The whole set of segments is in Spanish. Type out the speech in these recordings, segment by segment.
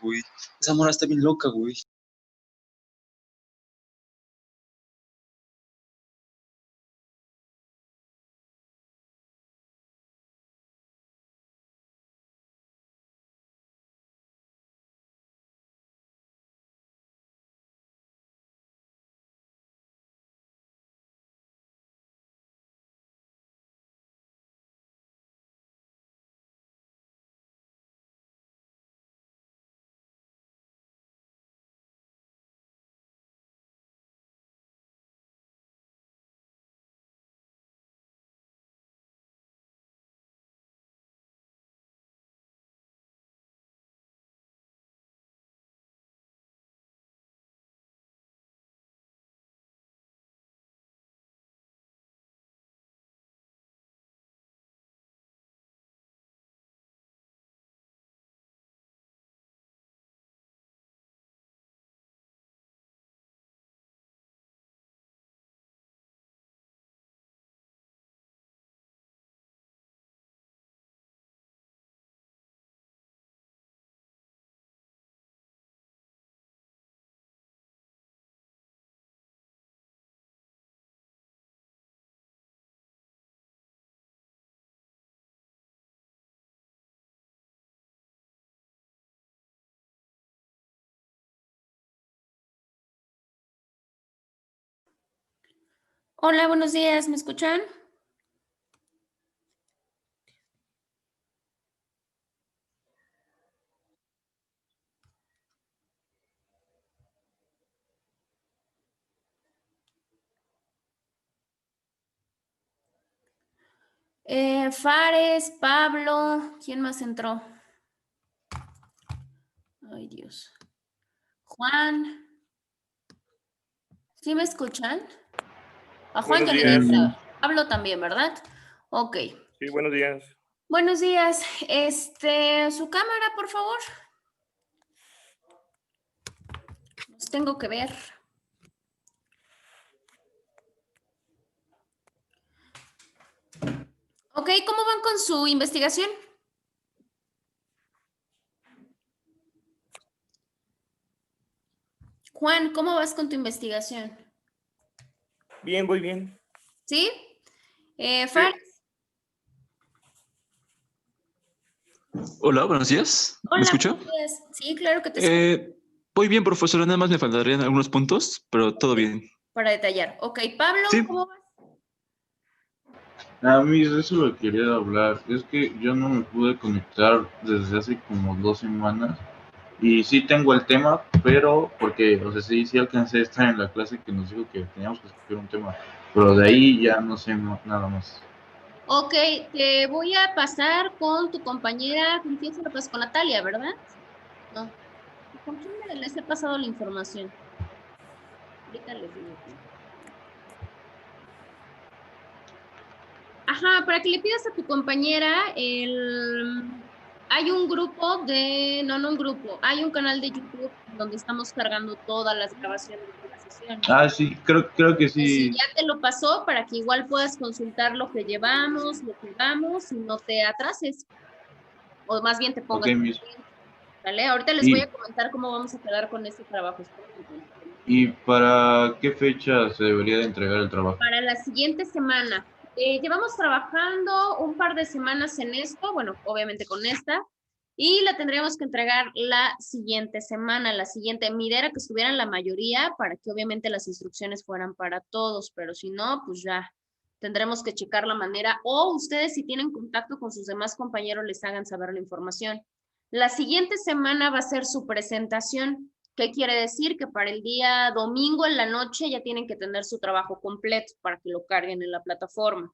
güey. Esa mora está bien loca, güey. Hola, buenos días, ¿me escuchan? Fares, Pablo, ¿quién más entró? Ay, Dios. Juan. ¿Sí me escuchan? A Juan Buenos ya le días. dije. Pablo también, ¿verdad? Ok. Sí, buenos días. Buenos días. Su cámara, por favor. Los tengo que ver. Ok, ¿cómo van con su investigación? Juan, ¿cómo vas con tu investigación? Bien, voy bien. ¿Sí? Fares. Hola, buenos días. ¿Me Hola, escucha? buenos días. Sí, claro que te escucho. Voy bien, profesora. Nada más me faltarían algunos puntos, pero todo bien. Para detallar. Ok, Pablo, Sí. ¿cómo vas? A mí de eso lo quería hablar. Es que yo no me pude conectar desde hace como 2 semanas. Y sí tengo el tema, pero porque, o sea, sí alcancé a estar en la clase que nos dijo que teníamos que escoger un tema. Pero de ahí ya no sé nada más. Ok, te voy a pasar con tu compañera, ¿con quién se lo pasas? Con Natalia, ¿verdad? No. ¿Con quién les he pasado la información? Ahorita les digo. Ajá, para que le pidas a tu compañera, hay un grupo no un grupo, hay un canal de YouTube donde estamos cargando todas las grabaciones de las sesiones. Ah, sí, creo que Si sí. ya te lo pasó, para que igual puedas consultar lo que llevamos, lo que vamos y no te atrases, o más bien te Ok, pongas mis. pendiente, ¿vale? Ahorita les voy ¿Y, a comentar cómo vamos a quedar con este trabajo. ¿Y para qué fecha se debería de entregar el trabajo? Para la siguiente semana. Llevamos trabajando un par de semanas en esto, bueno, obviamente con esta, y la tendríamos que entregar la siguiente semana, la siguiente. Mi idea era que estuvieran la mayoría para que obviamente las instrucciones fueran para todos, pero si no, pues ya tendremos que checar la manera, o ustedes si tienen contacto con sus demás compañeros les hagan saber la información. La siguiente semana va a ser su presentación. ¿Qué quiere decir? Que para el día domingo en la noche ya tienen que tener su trabajo completo para que lo carguen en la plataforma.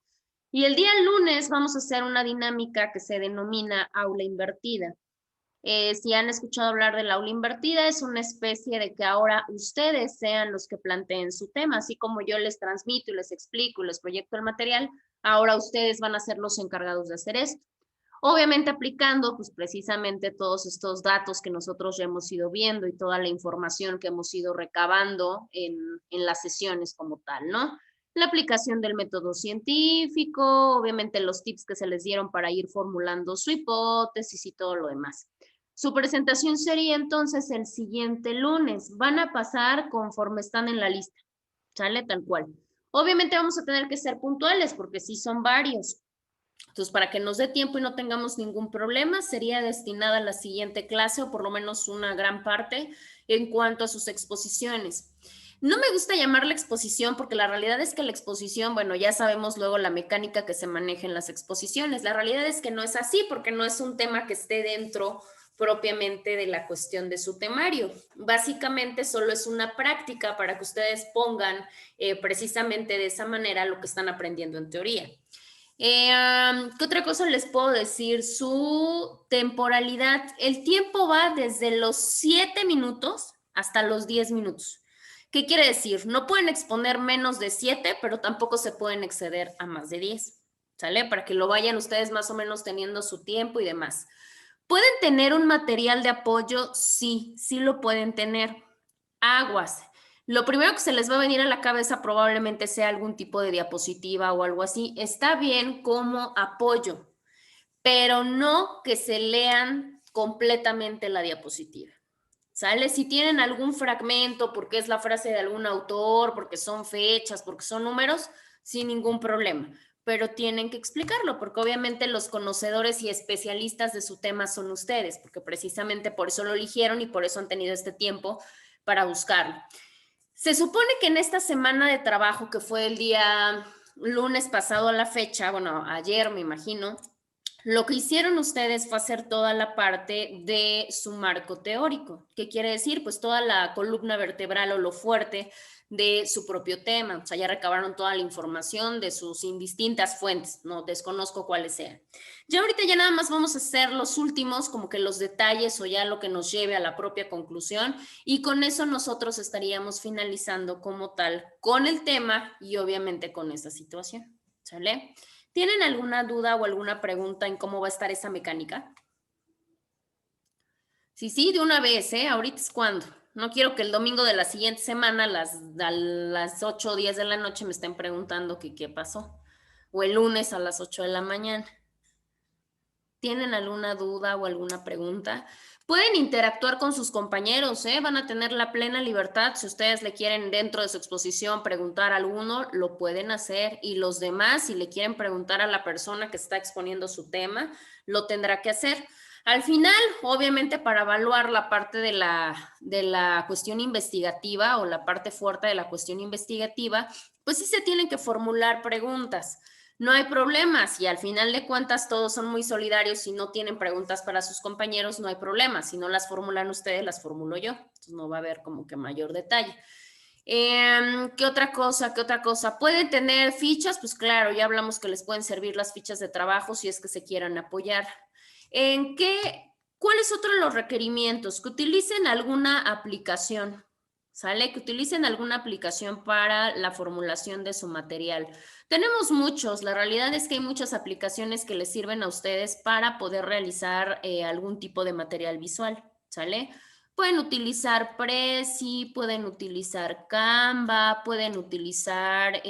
Y el día lunes vamos a hacer una dinámica que se denomina aula invertida. Si han escuchado hablar del aula invertida, es una especie de que ahora ustedes sean los que planteen su tema, así como yo les transmito y les explico y les proyecto el material, ahora ustedes van a ser los encargados de hacer esto. Obviamente aplicando pues precisamente todos estos datos que nosotros ya hemos ido viendo y toda la información que hemos ido recabando en las sesiones como tal, ¿no? La aplicación del método científico, obviamente los tips que se les dieron para ir formulando su hipótesis y todo lo demás. Su presentación sería entonces el siguiente lunes. Van a pasar conforme están en la lista, ¿sale? Tal cual. Obviamente vamos a tener que ser puntuales porque sí son varios. Entonces, para que nos dé tiempo y no tengamos ningún problema, sería destinada a la siguiente clase o por lo menos una gran parte en cuanto a sus exposiciones. No me gusta llamarla exposición porque la realidad es que la exposición, bueno, ya sabemos luego la mecánica que se maneja en las exposiciones. La realidad es que no es así porque no es un tema que esté dentro propiamente de la cuestión de su temario. Básicamente solo es una práctica para que ustedes pongan precisamente de esa manera lo que están aprendiendo en teoría. ¿Qué otra cosa les puedo decir? Su temporalidad, el tiempo va desde los 7 minutos hasta los 10 minutos. ¿Qué quiere decir? No pueden exponer menos de 7, pero tampoco se pueden exceder a más de 10, ¿sale? Para que lo vayan ustedes más o menos teniendo su tiempo y demás. ¿Pueden tener un material de apoyo? Sí, sí lo pueden tener. Aguas. Lo primero que se les va a venir a la cabeza probablemente sea algún tipo de diapositiva o algo así. Está bien como apoyo, pero no que se lean completamente la diapositiva. ¿Sale? Si tienen algún fragmento, porque es la frase de algún autor, porque son fechas, porque son números, sin ningún problema. Pero tienen que explicarlo, porque obviamente los conocedores y especialistas de su tema son ustedes, porque precisamente por eso lo eligieron y por eso han tenido este tiempo para buscarlo. Se supone que en esta semana de trabajo, que fue el día lunes pasado a la fecha, bueno, ayer me imagino, lo que hicieron ustedes fue hacer toda la parte de su marco teórico. ¿Qué quiere decir? Pues toda la columna vertebral o lo fuerte de su propio tema. O sea, ya recabaron toda la información de sus indistintas fuentes. No desconozco cuáles sean. Ya ahorita ya nada más vamos a hacer los últimos, como que los detalles o ya lo que nos lleve a la propia conclusión. Y con eso nosotros estaríamos finalizando como tal con el tema y obviamente con esta situación. ¿Sale? ¿Tienen alguna duda o alguna pregunta en cómo va a estar esa mecánica? Sí, de una vez, ¿eh? Ahorita es cuando. No quiero que el domingo de la siguiente semana a las 8 o 10 de la noche me estén preguntando que qué pasó. O el lunes a las 8 de la mañana. ¿Tienen alguna duda o alguna pregunta? Pueden interactuar con sus compañeros, ¿eh? Van a tener la plena libertad. Si ustedes le quieren dentro de su exposición preguntar a alguno, lo pueden hacer. Y los demás, si le quieren preguntar a la persona que está exponiendo su tema, lo tendrá que hacer. Al final, obviamente, para evaluar la parte de la cuestión investigativa o la parte fuerte de la cuestión investigativa, pues sí se tienen que formular preguntas. No hay problemas y al final de cuentas todos son muy solidarios. Si no tienen preguntas para sus compañeros, no hay problema. Si no las formulan ustedes, las formulo yo. Entonces no va a haber como que mayor detalle. ¿Qué otra cosa? ¿Qué otra cosa? ¿Pueden tener fichas? Pues claro, ya hablamos que les pueden servir las fichas de trabajo si es que se quieran apoyar. ¿Cuáles son los requerimientos? Que utilicen alguna aplicación, ¿sale? Que utilicen alguna aplicación para la formulación de su material. Tenemos muchos, la realidad es que hay muchas aplicaciones que les sirven a ustedes para poder realizar algún tipo de material visual, ¿sale? Pueden utilizar Prezi, pueden utilizar Canva, pueden utilizar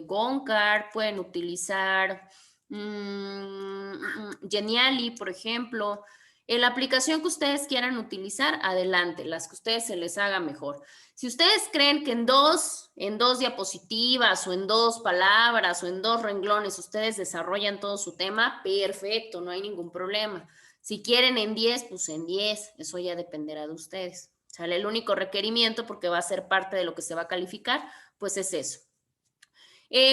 Goncard, pueden utilizar Geniali, por ejemplo. La aplicación que ustedes quieran utilizar, adelante, las que a ustedes se les haga mejor. Si ustedes creen que en dos diapositivas o en 2 palabras o en 2 renglones ustedes desarrollan todo su tema, perfecto, no hay ningún problema. Si quieren en 10, pues en 10, eso ya dependerá de ustedes. ¿Sale? El único requerimiento, porque va a ser parte de lo que se va a calificar, pues es eso.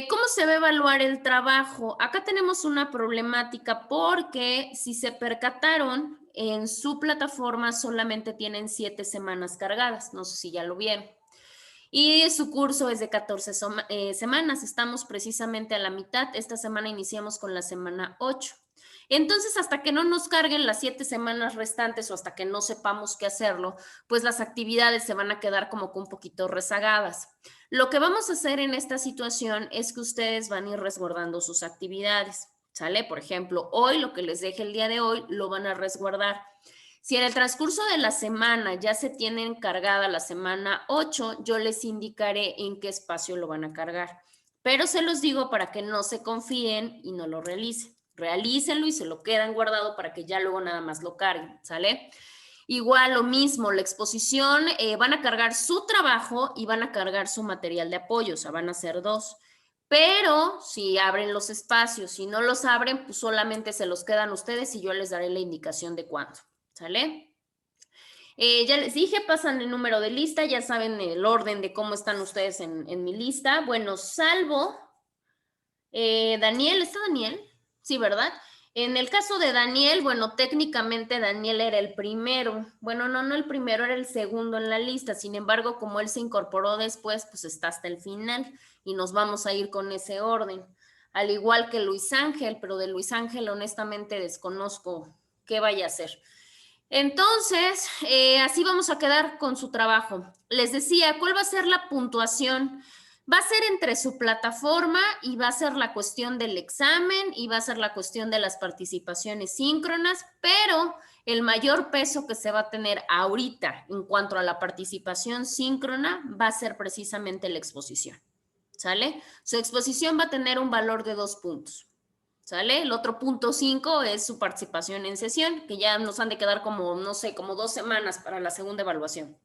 ¿Cómo se va a evaluar el trabajo? Acá tenemos una problemática porque si se percataron, en su plataforma solamente tienen 7 semanas cargadas. No sé si ya lo vieron. Y su curso es de 14 semanas. Estamos precisamente a la mitad. Esta semana iniciamos con la semana 8. Entonces, hasta que no nos carguen las 7 semanas restantes o hasta que no sepamos qué hacerlo, pues las actividades se van a quedar como que un poquito rezagadas. Lo que vamos a hacer en esta situación es que ustedes van a ir resguardando sus actividades, ¿sale? Por ejemplo, hoy lo que les deje el día de hoy lo van a resguardar. Si en el transcurso de la semana ya se tienen cargada la semana 8, yo les indicaré en qué espacio lo van a cargar. Pero se los digo para que no se confíen y no lo realicen. Realícenlo y se lo quedan guardado para que ya luego nada más lo carguen, ¿sale? Igual lo mismo, la exposición, van a cargar su trabajo y van a cargar su material de apoyo, o sea, van a ser 2. Pero si abren los espacios, si no los abren, pues solamente se los quedan ustedes y yo les daré la indicación de cuándo, ¿sale? Ya les dije, pasan el número de lista, ya saben el orden de cómo están ustedes en mi lista. Bueno, salvo Daniel, ¿está Daniel? Sí, ¿verdad? En el caso de Daniel, bueno, técnicamente Daniel era el primero. Bueno, no el primero, era el segundo en la lista. Sin embargo, como él se incorporó después, pues está hasta el final y nos vamos a ir con ese orden. Al igual que Luis Ángel, pero de Luis Ángel honestamente desconozco qué vaya a hacer. Entonces, así vamos a quedar con su trabajo. Les decía, ¿cuál va a ser la puntuación? Va a ser entre su plataforma y va a ser la cuestión del examen y va a ser la cuestión de las participaciones síncronas, pero el mayor peso que se va a tener ahorita en cuanto a la participación síncrona va a ser precisamente la exposición, ¿sale? Su exposición va a tener un valor de 2 puntos, ¿sale? El otro punto 5 es su participación en sesión, que ya nos han de quedar como, no sé, como 2 semanas para la segunda evaluación.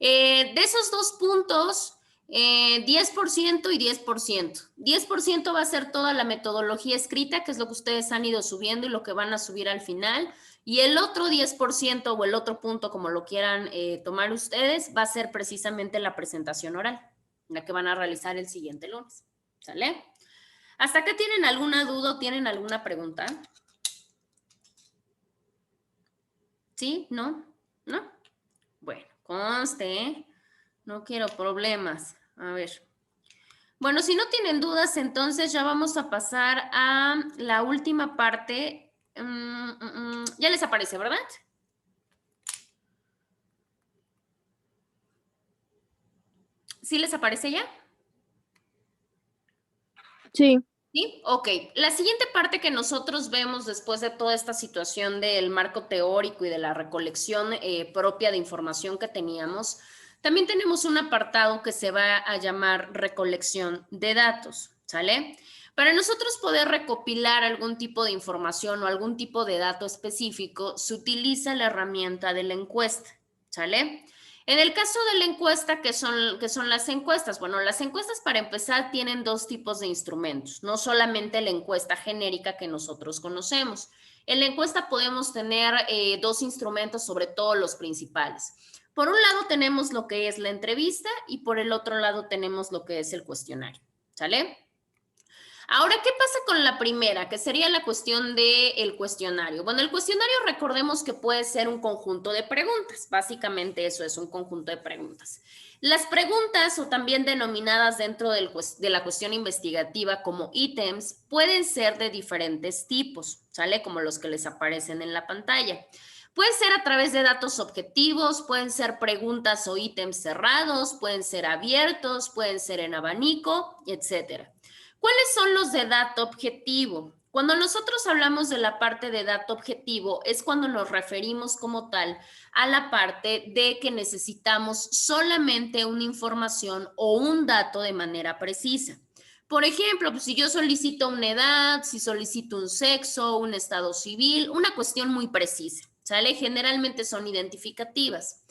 De esos 2 puntos... 10% y 10%. 10% va a ser toda la metodología escrita, que es lo que ustedes han ido subiendo y lo que van a subir al final. Y el otro 10% o el otro punto, como lo quieran tomar ustedes, va a ser precisamente la presentación oral, la que van a realizar el siguiente lunes. ¿Sale? ¿Hasta acá tienen alguna duda o tienen alguna pregunta? ¿Sí? ¿No? ¿No? Bueno, conste, ¿eh? No quiero problemas. A ver. Bueno, si no tienen dudas, entonces ya vamos a pasar a la última parte. Ya les aparece, ¿verdad? ¿Sí les aparece ya? Sí. ¿Sí? Ok. La siguiente parte que nosotros vemos después de toda esta situación del marco teórico y de la recolección propia de información que teníamos, también tenemos un apartado que se va a llamar recolección de datos, ¿sale? Para nosotros poder recopilar algún tipo de información o algún tipo de dato específico, se utiliza la herramienta de la encuesta, ¿sale? En el caso de la encuesta, ¿qué son las encuestas? Bueno, las encuestas para empezar tienen 2 tipos de instrumentos, no solamente la encuesta genérica que nosotros conocemos. En la encuesta podemos tener 2 instrumentos, sobre todo los principales. Por un lado tenemos lo que es la entrevista y por el otro lado tenemos lo que es el cuestionario, ¿sale? Ahora, ¿qué pasa con la primera? Que sería la cuestión del cuestionario. Bueno, el cuestionario recordemos que puede ser un conjunto de preguntas. Básicamente eso es un conjunto de preguntas. Las preguntas, o también denominadas dentro de la cuestión investigativa como ítems, pueden ser de diferentes tipos, ¿sale? Como los que les aparecen en la pantalla. Puede ser a través de datos objetivos, pueden ser preguntas o ítems cerrados, pueden ser abiertos, pueden ser en abanico, etcétera. ¿Cuáles son los de dato objetivo? Cuando nosotros hablamos de la parte de dato objetivo es cuando nos referimos como tal a la parte de que necesitamos solamente una información o un dato de manera precisa. Por ejemplo, pues si yo solicito una edad, si solicito un sexo, un estado civil, una cuestión muy precisa, ¿sale? Generalmente son identificativas.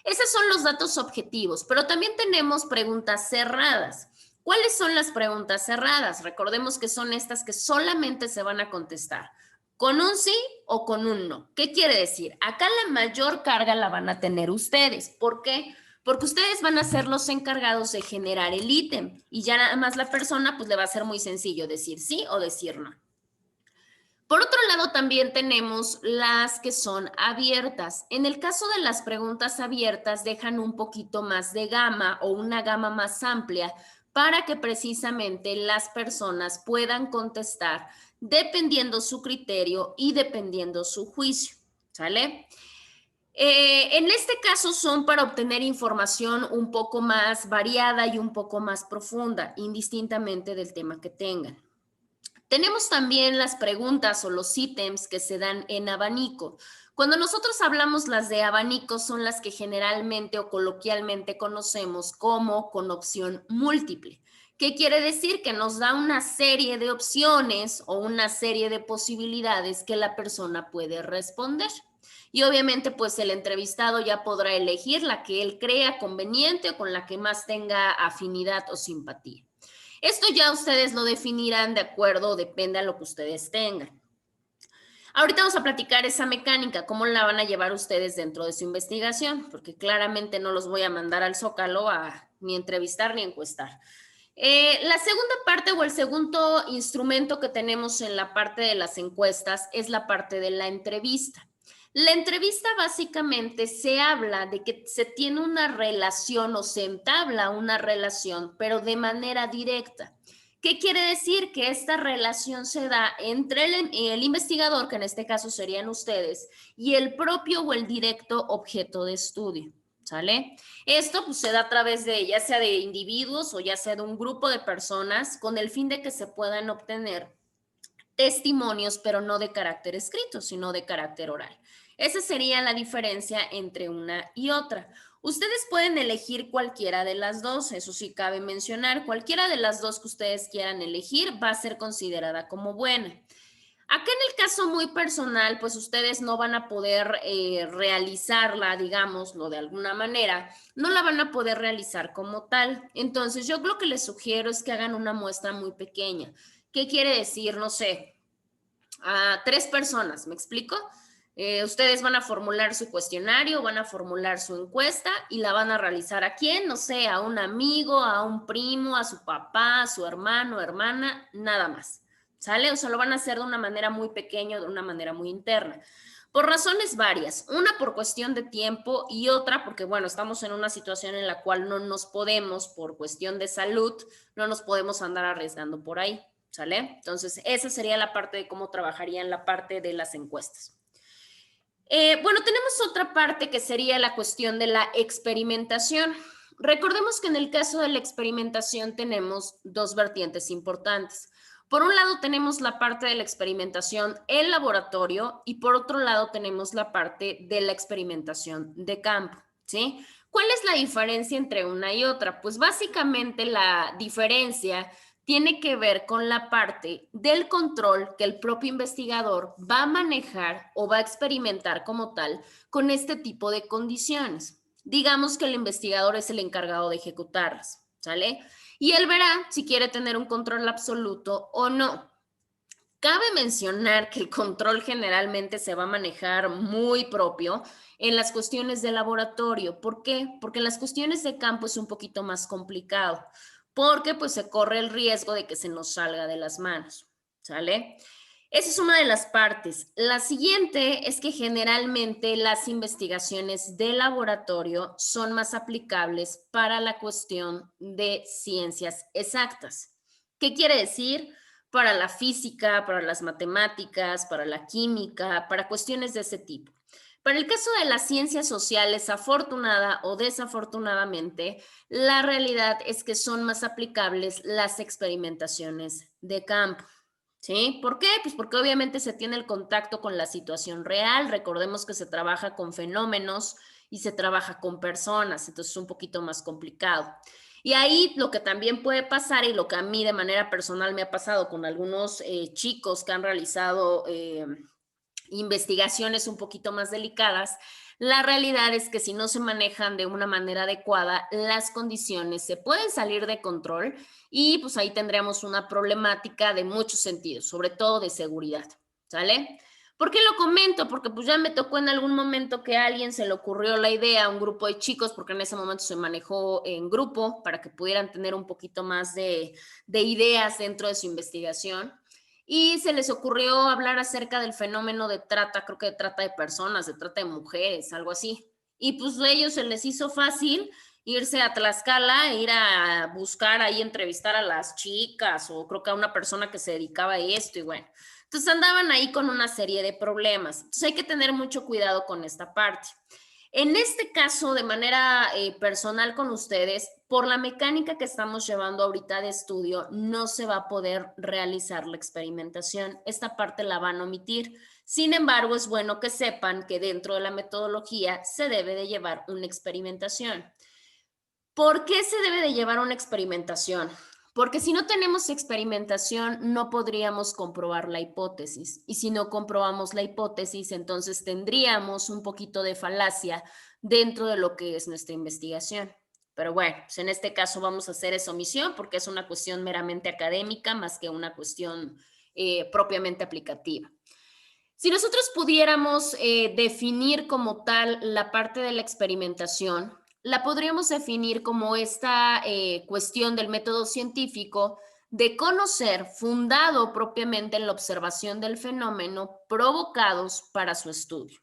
Esos son los datos objetivos, pero también tenemos preguntas cerradas. ¿Cuáles son las preguntas cerradas? Recordemos que son estas que solamente se van a contestar con un sí o con un no. ¿Qué quiere decir? Acá la mayor carga la van a tener ustedes. ¿Por qué? Porque ustedes van a ser los encargados de generar el ítem y ya nada más la persona pues le va a ser muy sencillo decir sí o decir no. Por otro lado, también tenemos las que son abiertas. En el caso de las preguntas abiertas, dejan un poquito más de gama o una gama más amplia para que precisamente las personas puedan contestar dependiendo su criterio y dependiendo su juicio, ¿sale? En este caso son para obtener información un poco más variada y un poco más profunda, indistintamente del tema que tengan. Tenemos también las preguntas o los ítems que se dan en abanico. Cuando nosotros hablamos las de abanico son las que generalmente o coloquialmente conocemos como con opción múltiple. ¿Qué quiere decir? Que nos da una serie de opciones o una serie de posibilidades que la persona puede responder, Y obviamente pues el entrevistado ya podrá elegir la que él crea conveniente o con la que más tenga afinidad o simpatía. Esto ya ustedes lo definirán de acuerdo, depende a lo que ustedes tengan. Ahorita vamos a platicar esa mecánica, cómo la van a llevar ustedes dentro de su investigación, porque claramente no los voy a mandar al Zócalo a ni entrevistar ni encuestar. La segunda parte o el segundo instrumento que tenemos en la parte de las encuestas es la parte de la entrevista. La entrevista básicamente se habla de que se tiene una relación o se entabla una relación, pero de manera directa. ¿Qué quiere decir? Que esta relación se da entre el investigador, que en este caso serían ustedes, y el propio o el directo objeto de estudio, ¿sale? Esto pues se da a través de ya sea de individuos o ya sea de un grupo de personas con el fin de que se puedan obtener testimonios, pero no de carácter escrito, sino de carácter oral. Esa sería la diferencia entre una y otra. Ustedes pueden elegir cualquiera de las dos, eso sí cabe mencionar, cualquiera de las dos que ustedes quieran elegir va a ser considerada como buena. Acá en el caso muy personal, pues ustedes no van a poder realizarla, digámoslo de alguna manera, no la van a poder realizar como tal. Entonces yo lo que les sugiero es que hagan una muestra muy pequeña. ¿Qué quiere decir? No sé, a 3 personas, ¿me explico? Ustedes van a formular su cuestionario, van a formular su encuesta y la van a realizar ¿a quién? No sé, a un amigo, a un primo, a su papá, a su hermano, hermana, nada más, ¿sale? O sea, lo van a hacer de una manera muy pequeña, de una manera muy interna. Por razones varias, una por cuestión de tiempo y otra porque, bueno, estamos en una situación en la cual no nos podemos, por cuestión de salud, no nos podemos andar arriesgando por ahí, ¿sale? Entonces, esa sería la parte de cómo trabajarían la parte de las encuestas. Bueno, tenemos otra parte que sería la cuestión de la experimentación. Recordemos que en el caso de la experimentación tenemos dos vertientes importantes. Por un lado tenemos la parte de la experimentación en laboratorio y por otro lado tenemos la parte de la experimentación de campo, ¿sí? ¿Cuál es la diferencia entre una y otra? Pues básicamente la diferencia tiene que ver con la parte del control que el propio investigador va a manejar o va a experimentar como tal con este tipo de condiciones. Digamos que el investigador es el encargado de ejecutarlas, ¿sale? Y él verá si quiere tener un control absoluto o no. Cabe mencionar que el control generalmente se va a manejar muy propio en las cuestiones de laboratorio. ¿Por qué? Porque en las cuestiones de campo es un poquito más complicado, porque pues se corre el riesgo de que se nos salga de las manos, ¿sale? Esa es una de las partes. La siguiente es que generalmente las investigaciones de laboratorio son más aplicables para la cuestión de ciencias exactas. ¿Qué quiere decir? Para la física, para las matemáticas, para la química, para cuestiones de ese tipo. Para el caso de las ciencias sociales, afortunada o desafortunadamente, la realidad es que son más aplicables las experimentaciones de campo. ¿Sí? ¿Por qué? Pues porque obviamente se tiene el contacto con la situación real. Recordemos que se trabaja con fenómenos y se trabaja con personas, entonces es un poquito más complicado. Y ahí lo que también puede pasar y lo que a mí de manera personal me ha pasado con algunos chicos que han realizado investigaciones un poquito más delicadas, la realidad es que si no se manejan de una manera adecuada, las condiciones se pueden salir de control y pues ahí tendríamos una problemática de muchos sentidos, sobre todo de seguridad, ¿sale? ¿Por qué lo comento? Porque pues ya me tocó en algún momento que a alguien se le ocurrió la idea a un grupo de chicos, porque en ese momento se manejó en grupo para que pudieran tener un poquito más de ideas dentro de su investigación. Y se les ocurrió hablar acerca del fenómeno de trata, creo que de trata de personas, de trata de mujeres, algo así. Y pues a ellos se les hizo fácil irse a Tlaxcala, ir a buscar ahí, entrevistar a las chicas o creo que a una persona que se dedicaba a esto y bueno. Entonces andaban ahí con una serie de problemas. Entonces hay que tener mucho cuidado con esta parte. En este caso, de manera personal con ustedes, por la mecánica que estamos llevando ahorita de estudio, no se va a poder realizar la experimentación. Esta parte la van a omitir. Sin embargo, es bueno que sepan que dentro de la metodología se debe de llevar una experimentación. ¿Por qué se debe de llevar una experimentación? Porque si no tenemos experimentación, no podríamos comprobar la hipótesis. Y si no comprobamos la hipótesis, entonces tendríamos un poquito de falacia dentro de lo que es nuestra investigación. Pero bueno, pues en este caso vamos a hacer esa omisión porque es una cuestión meramente académica más que una cuestión propiamente aplicativa. Si nosotros pudiéramos definir como tal la parte de la experimentación, la podríamos definir como esta cuestión del método científico de conocer, fundado propiamente en la observación del fenómeno, provocados para su estudio.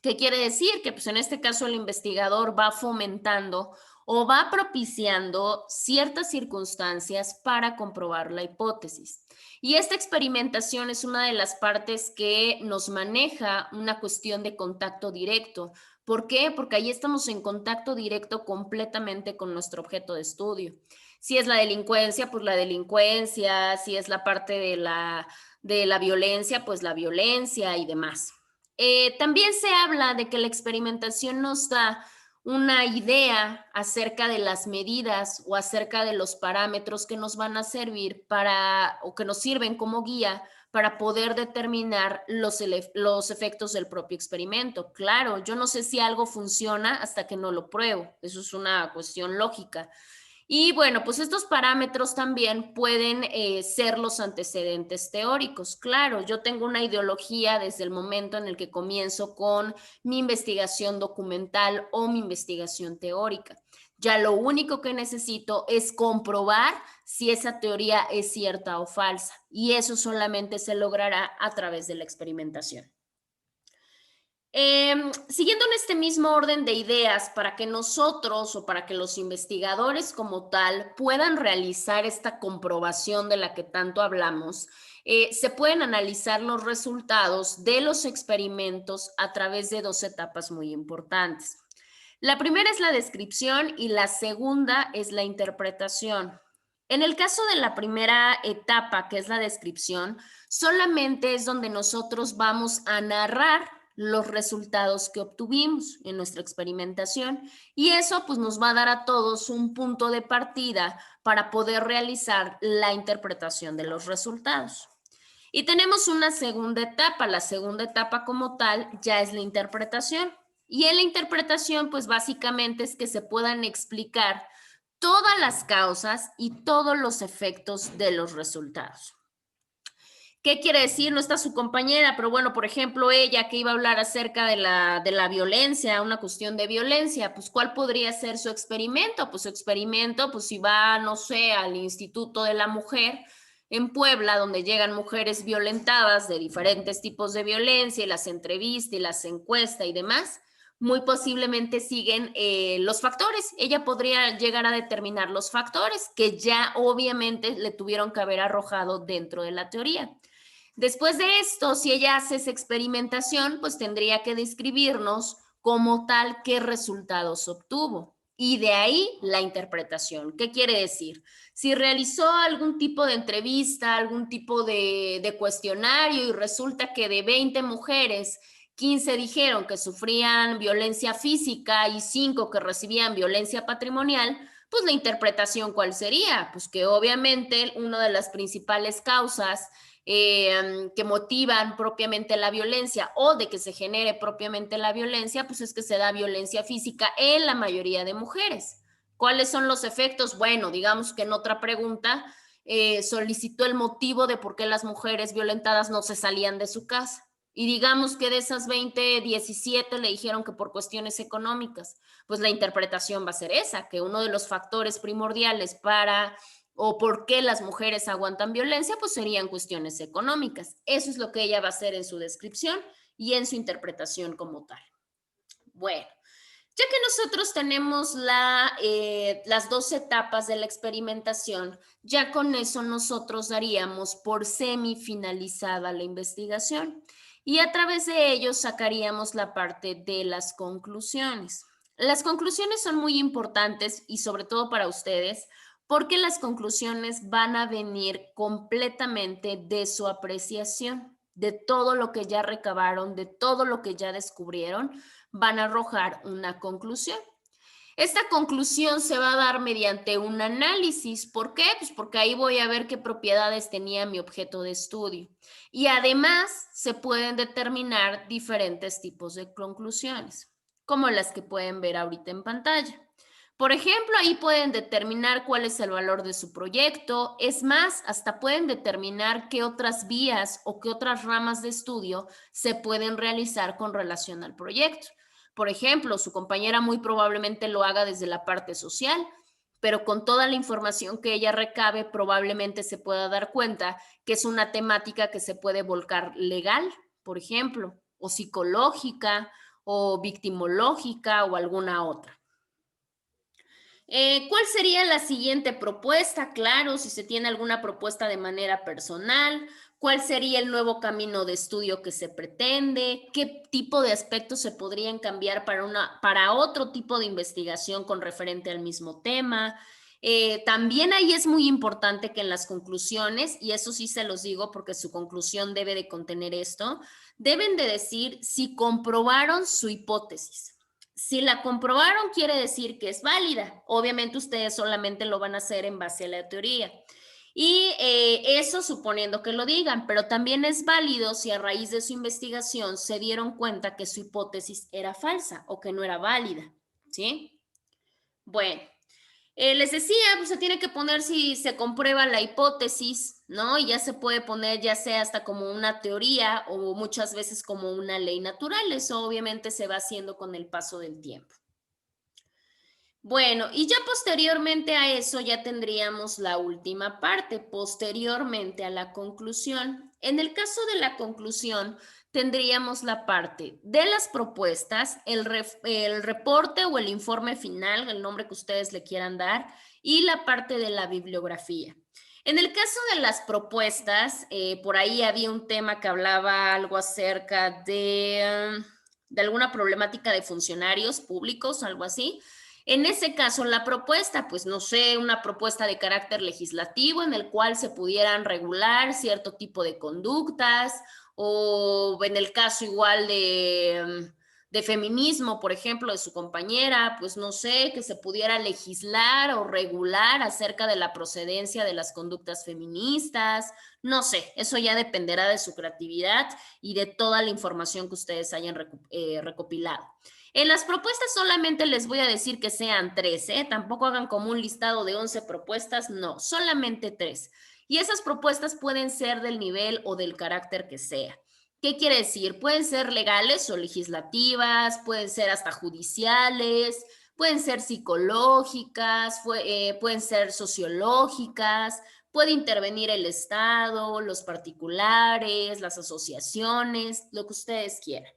¿Qué quiere decir? Que pues en este caso el investigador va fomentando o va propiciando ciertas circunstancias para comprobar la hipótesis. Y esta experimentación es una de las partes que nos maneja una cuestión de contacto directo. ¿Por qué? Porque ahí estamos en contacto directo completamente con nuestro objeto de estudio. Si es la delincuencia, pues la delincuencia, si es la parte de la violencia, pues la violencia y demás. También se habla de que la experimentación nos da una idea acerca de las medidas o acerca de los parámetros que nos van a servir para o que nos sirven como guía para poder determinar los efectos del propio experimento. Claro, yo no sé si algo funciona hasta que no lo pruebo. Eso es una cuestión lógica. Y bueno, pues estos parámetros también pueden ser los antecedentes teóricos. Claro, yo tengo una ideología desde el momento en el que comienzo con mi investigación documental o mi investigación teórica. Ya lo único que necesito es comprobar si esa teoría es cierta o falsa. Y eso solamente se logrará a través de la experimentación. Siguiendo en este mismo orden de ideas, para que nosotros o para que los investigadores como tal puedan realizar esta comprobación de la que tanto hablamos, se pueden analizar los resultados de los experimentos a través de dos etapas muy importantes. La primera es la descripción y la segunda es la interpretación. En el caso de la primera etapa, que es la descripción, solamente es donde nosotros vamos a narrar los resultados que obtuvimos en nuestra experimentación y eso pues nos va a dar a todos un punto de partida para poder realizar la interpretación de los resultados. Y tenemos una segunda etapa. La segunda etapa como tal ya es la interpretación. Y en la interpretación pues básicamente es que se puedan explicar todas las causas y todos los efectos de los resultados. ¿Qué quiere decir? No está su compañera, pero bueno, por ejemplo, ella que iba a hablar acerca de la violencia, una cuestión de violencia, pues ¿cuál podría ser su experimento? Pues su experimento, pues si va, no sé, al Instituto de la Mujer en Puebla, donde llegan mujeres violentadas de diferentes tipos de violencia y las entrevista y las encuesta y demás, muy posiblemente siguen los factores. Ella podría llegar a determinar los factores que ya obviamente le tuvieron que haber arrojado dentro de la teoría. Después de esto, si ella hace esa experimentación, pues tendría que describirnos como tal qué resultados obtuvo. Y de ahí la interpretación. ¿Qué quiere decir? Si realizó algún tipo de entrevista, algún tipo de cuestionario y resulta que de 20 mujeres, 15 dijeron que sufrían violencia física y 5 que recibían violencia patrimonial, pues la interpretación ¿cuál sería? Pues que obviamente una de las principales causas que motivan propiamente la violencia o de que se genere propiamente la violencia, pues es que se da violencia física en la mayoría de mujeres. ¿Cuáles son los efectos? Bueno, digamos que en otra pregunta solicitó el motivo de por qué las mujeres violentadas no se salían de su casa. Y digamos que de esas 20, 17 le dijeron que por cuestiones económicas. Pues la interpretación va a ser esa, que uno de los factores primordiales para o por qué las mujeres aguantan violencia, pues serían cuestiones económicas. Eso es lo que ella va a hacer en su descripción y en su interpretación como tal. Bueno, ya que nosotros tenemos las dos etapas de la experimentación, ya con eso nosotros daríamos por semifinalizada la investigación y a través de ello sacaríamos la parte de las conclusiones. Las conclusiones son muy importantes y sobre todo para ustedes, porque las conclusiones van a venir completamente de su apreciación, de todo lo que ya recabaron, de todo lo que ya descubrieron, van a arrojar una conclusión. Esta conclusión se va a dar mediante un análisis. ¿Por qué? Pues porque ahí voy a ver qué propiedades tenía mi objeto de estudio. Y además se pueden determinar diferentes tipos de conclusiones, como las que pueden ver ahorita en pantalla. Por ejemplo, ahí pueden determinar cuál es el valor de su proyecto. Es más, hasta pueden determinar qué otras vías o qué otras ramas de estudio se pueden realizar con relación al proyecto. Por ejemplo, su compañera muy probablemente lo haga desde la parte social, pero con toda la información que ella recabe, probablemente se pueda dar cuenta que es una temática que se puede volcar legal, por ejemplo, o psicológica, o victimológica, o alguna otra. ¿Cuál sería la siguiente propuesta? Claro, si se tiene alguna propuesta de manera personal. ¿Cuál sería el nuevo camino de estudio que se pretende? ¿Qué tipo de aspectos se podrían cambiar para otro tipo de investigación con referente al mismo tema? También ahí es muy importante que en las conclusiones, y eso sí se los digo porque su conclusión debe de contener esto, deben de decir si comprobaron su hipótesis. Si la comprobaron, quiere decir que es válida. Obviamente ustedes solamente lo van a hacer en base a la teoría. Y eso suponiendo que lo digan, pero también es válido si a raíz de su investigación se dieron cuenta que su hipótesis era falsa o que no era válida, ¿sí? Bueno, les decía, pues se tiene que poner si se comprueba la hipótesis, ¿no? Y ya se puede poner ya sea hasta como una teoría o muchas veces como una ley natural. Eso obviamente se va haciendo con el paso del tiempo. Bueno, y ya posteriormente a eso ya tendríamos la última parte, posteriormente a la conclusión. En el caso de la conclusión, tendríamos la parte de las propuestas, el reporte o el informe final, el nombre que ustedes le quieran dar, y la parte de la bibliografía. En el caso de las propuestas, por ahí había un tema que hablaba algo acerca de alguna problemática de funcionarios públicos, algo así. En ese caso, la propuesta, pues no sé, una propuesta de carácter legislativo en el cual se pudieran regular cierto tipo de conductas, o en el caso igual de feminismo, por ejemplo, de su compañera, pues no sé, que se pudiera legislar o regular acerca de la procedencia de las conductas feministas, no sé, eso ya dependerá de su creatividad y de toda la información que ustedes hayan recopilado. En las propuestas solamente les voy a decir que sean 3, ¿eh? Tampoco hagan como un listado de 11 propuestas, no, solamente 3. Y esas propuestas pueden ser del nivel o del carácter que sea. ¿Qué quiere decir? Pueden ser legales o legislativas, pueden ser hasta judiciales, pueden ser psicológicas, pueden ser sociológicas, puede intervenir el Estado, los particulares, las asociaciones, lo que ustedes quieran.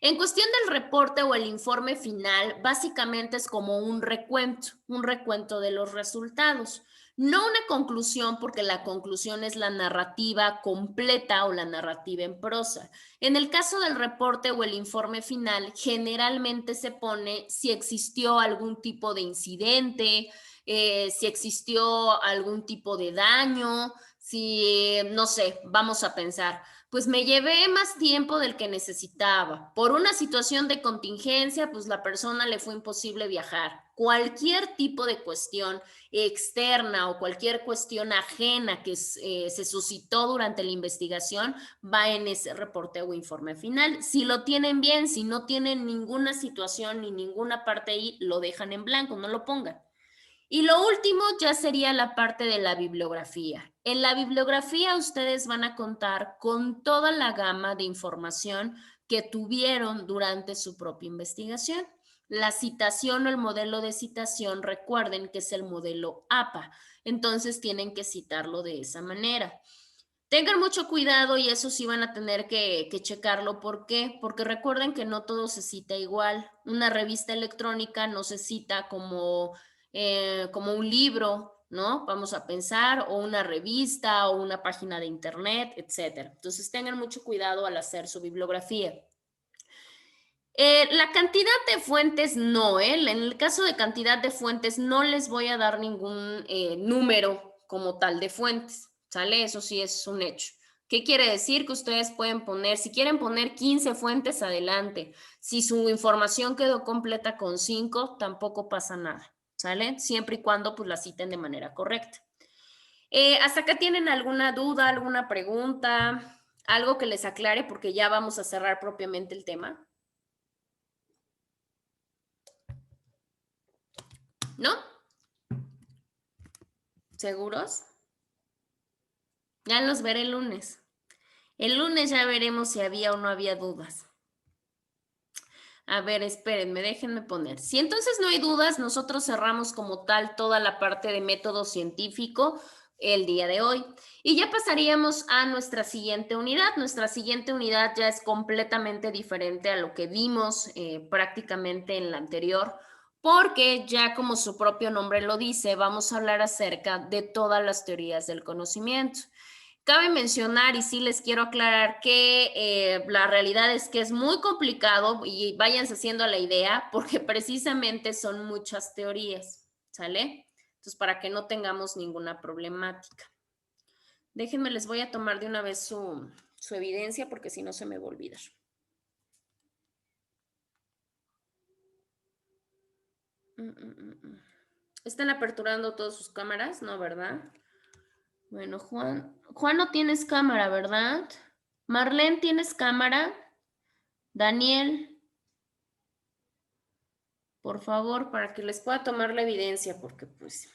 En cuestión del reporte o el informe final, básicamente es como un recuento de los resultados. No una conclusión, porque la conclusión es la narrativa completa o la narrativa en prosa. En el caso del reporte o el informe final, generalmente se pone si existió algún tipo de incidente, si existió algún tipo de daño, si, no sé, vamos a pensar, pues me llevé más tiempo del que necesitaba. Por una situación de contingencia, pues la persona le fue imposible viajar. Cualquier tipo de cuestión externa o cualquier cuestión ajena que se suscitó durante la investigación va en ese reporte o informe final. Si lo tienen bien, si no tienen ninguna situación ni ninguna parte ahí, lo dejan en blanco, no lo pongan. Y lo último ya sería la parte de la bibliografía. En la bibliografía ustedes van a contar con toda la gama de información que tuvieron durante su propia investigación. La citación o el modelo de citación, recuerden que es el modelo APA, entonces tienen que citarlo de esa manera. Tengan mucho cuidado y eso sí van a tener que checarlo. ¿Por qué? Porque recuerden que no todo se cita igual. Una revista electrónica no se cita como un libro, ¿no? Vamos a pensar, o una revista, o una página de internet, etcétera. Entonces tengan mucho cuidado al hacer su bibliografía. La cantidad de fuentes no, en el caso de cantidad de fuentes no les voy a dar ningún número como tal de fuentes, ¿sale? Eso sí es un hecho. ¿Qué quiere decir? Que ustedes pueden poner, si quieren poner 15 fuentes, adelante. Si su información quedó completa con 5, tampoco pasa nada, ¿sale? Siempre y cuando pues la citen de manera correcta. ¿Hasta acá tienen alguna duda, alguna pregunta, algo que les aclare? Porque ya vamos a cerrar propiamente el tema. ¿No? ¿Seguros? Ya los veré el lunes. El lunes ya veremos si había o no había dudas. A ver, espérenme, déjenme poner. Si entonces no hay dudas, nosotros cerramos como tal toda la parte de método científico el día de hoy. Y ya pasaríamos a nuestra siguiente unidad. Nuestra siguiente unidad ya es completamente diferente a lo que vimos prácticamente en la anterior, porque ya como su propio nombre lo dice, vamos a hablar acerca de todas las teorías del conocimiento. Cabe mencionar y sí les quiero aclarar que la realidad es que es muy complicado y váyanse haciendo la idea porque precisamente son muchas teorías, ¿sale? Entonces, para que no tengamos ninguna problemática. Déjenme, les voy a tomar de una vez su evidencia porque si no se me va a olvidar. ¿Están aperturando todas sus cámaras? No, ¿verdad? Bueno, Juan no tienes cámara, ¿verdad? Marlene, ¿tienes cámara? Daniel, por favor, para que les pueda tomar la evidencia, porque pues...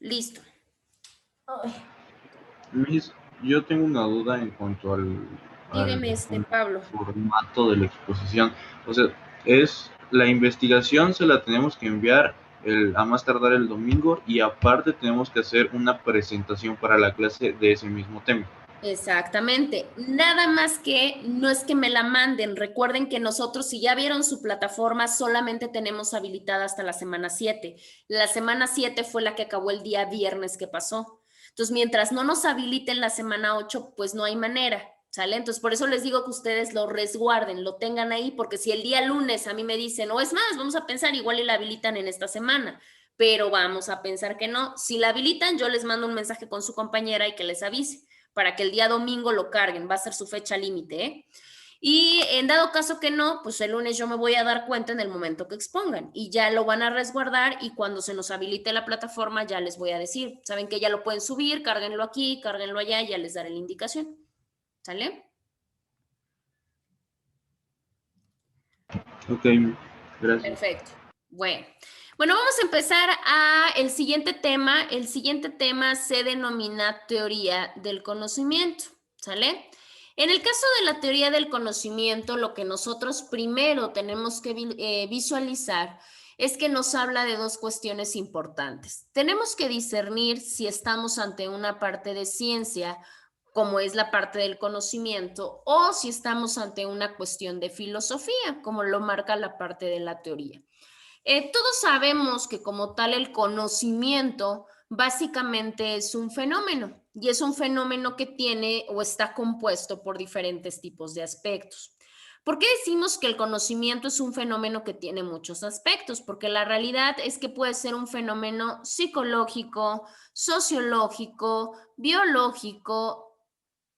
Listo. Ay, Miss, yo tengo una duda en cuanto al dígame, Pablo. formato de la exposición. O sea, es la investigación se la tenemos que enviar a más tardar el domingo y aparte tenemos que hacer una presentación para la clase de ese mismo tema. Exactamente. Nada más que no es que me la manden. Recuerden que nosotros, si ya vieron su plataforma, solamente tenemos habilitada hasta la semana 7. La semana 7 fue la que acabó el día viernes que pasó. Entonces, mientras no nos habiliten la semana 8, pues no hay manera, ¿sale? Entonces, por eso les digo que ustedes lo resguarden, lo tengan ahí, porque si el día lunes a mí me dicen, o es más, vamos a pensar, igual y la habilitan en esta semana, pero vamos a pensar que no. Si la habilitan, yo les mando un mensaje con su compañera y que les avise para que el día domingo lo carguen, va a ser su fecha límite, ¿eh? Y en dado caso que no, pues el lunes yo me voy a dar cuenta en el momento que expongan y ya lo van a resguardar y cuando se nos habilite la plataforma ya les voy a decir, saben que ya lo pueden subir, cárguenlo aquí, cárguenlo allá y ya les daré la indicación, ¿sale? Ok, gracias. Perfecto. Bueno, vamos a empezar a el siguiente tema. El siguiente tema se denomina teoría del conocimiento, ¿sale? En el caso de la teoría del conocimiento, lo que nosotros primero tenemos que visualizar es que nos habla de dos cuestiones importantes. Tenemos que discernir si estamos ante una parte de ciencia, como es la parte del conocimiento, o si estamos ante una cuestión de filosofía, como lo marca la parte de la teoría. Todos sabemos que como tal el conocimiento básicamente es un fenómeno y es un fenómeno que tiene o está compuesto por diferentes tipos de aspectos. ¿Por qué decimos que el conocimiento es un fenómeno que tiene muchos aspectos? Porque la realidad es que puede ser un fenómeno psicológico, sociológico, biológico,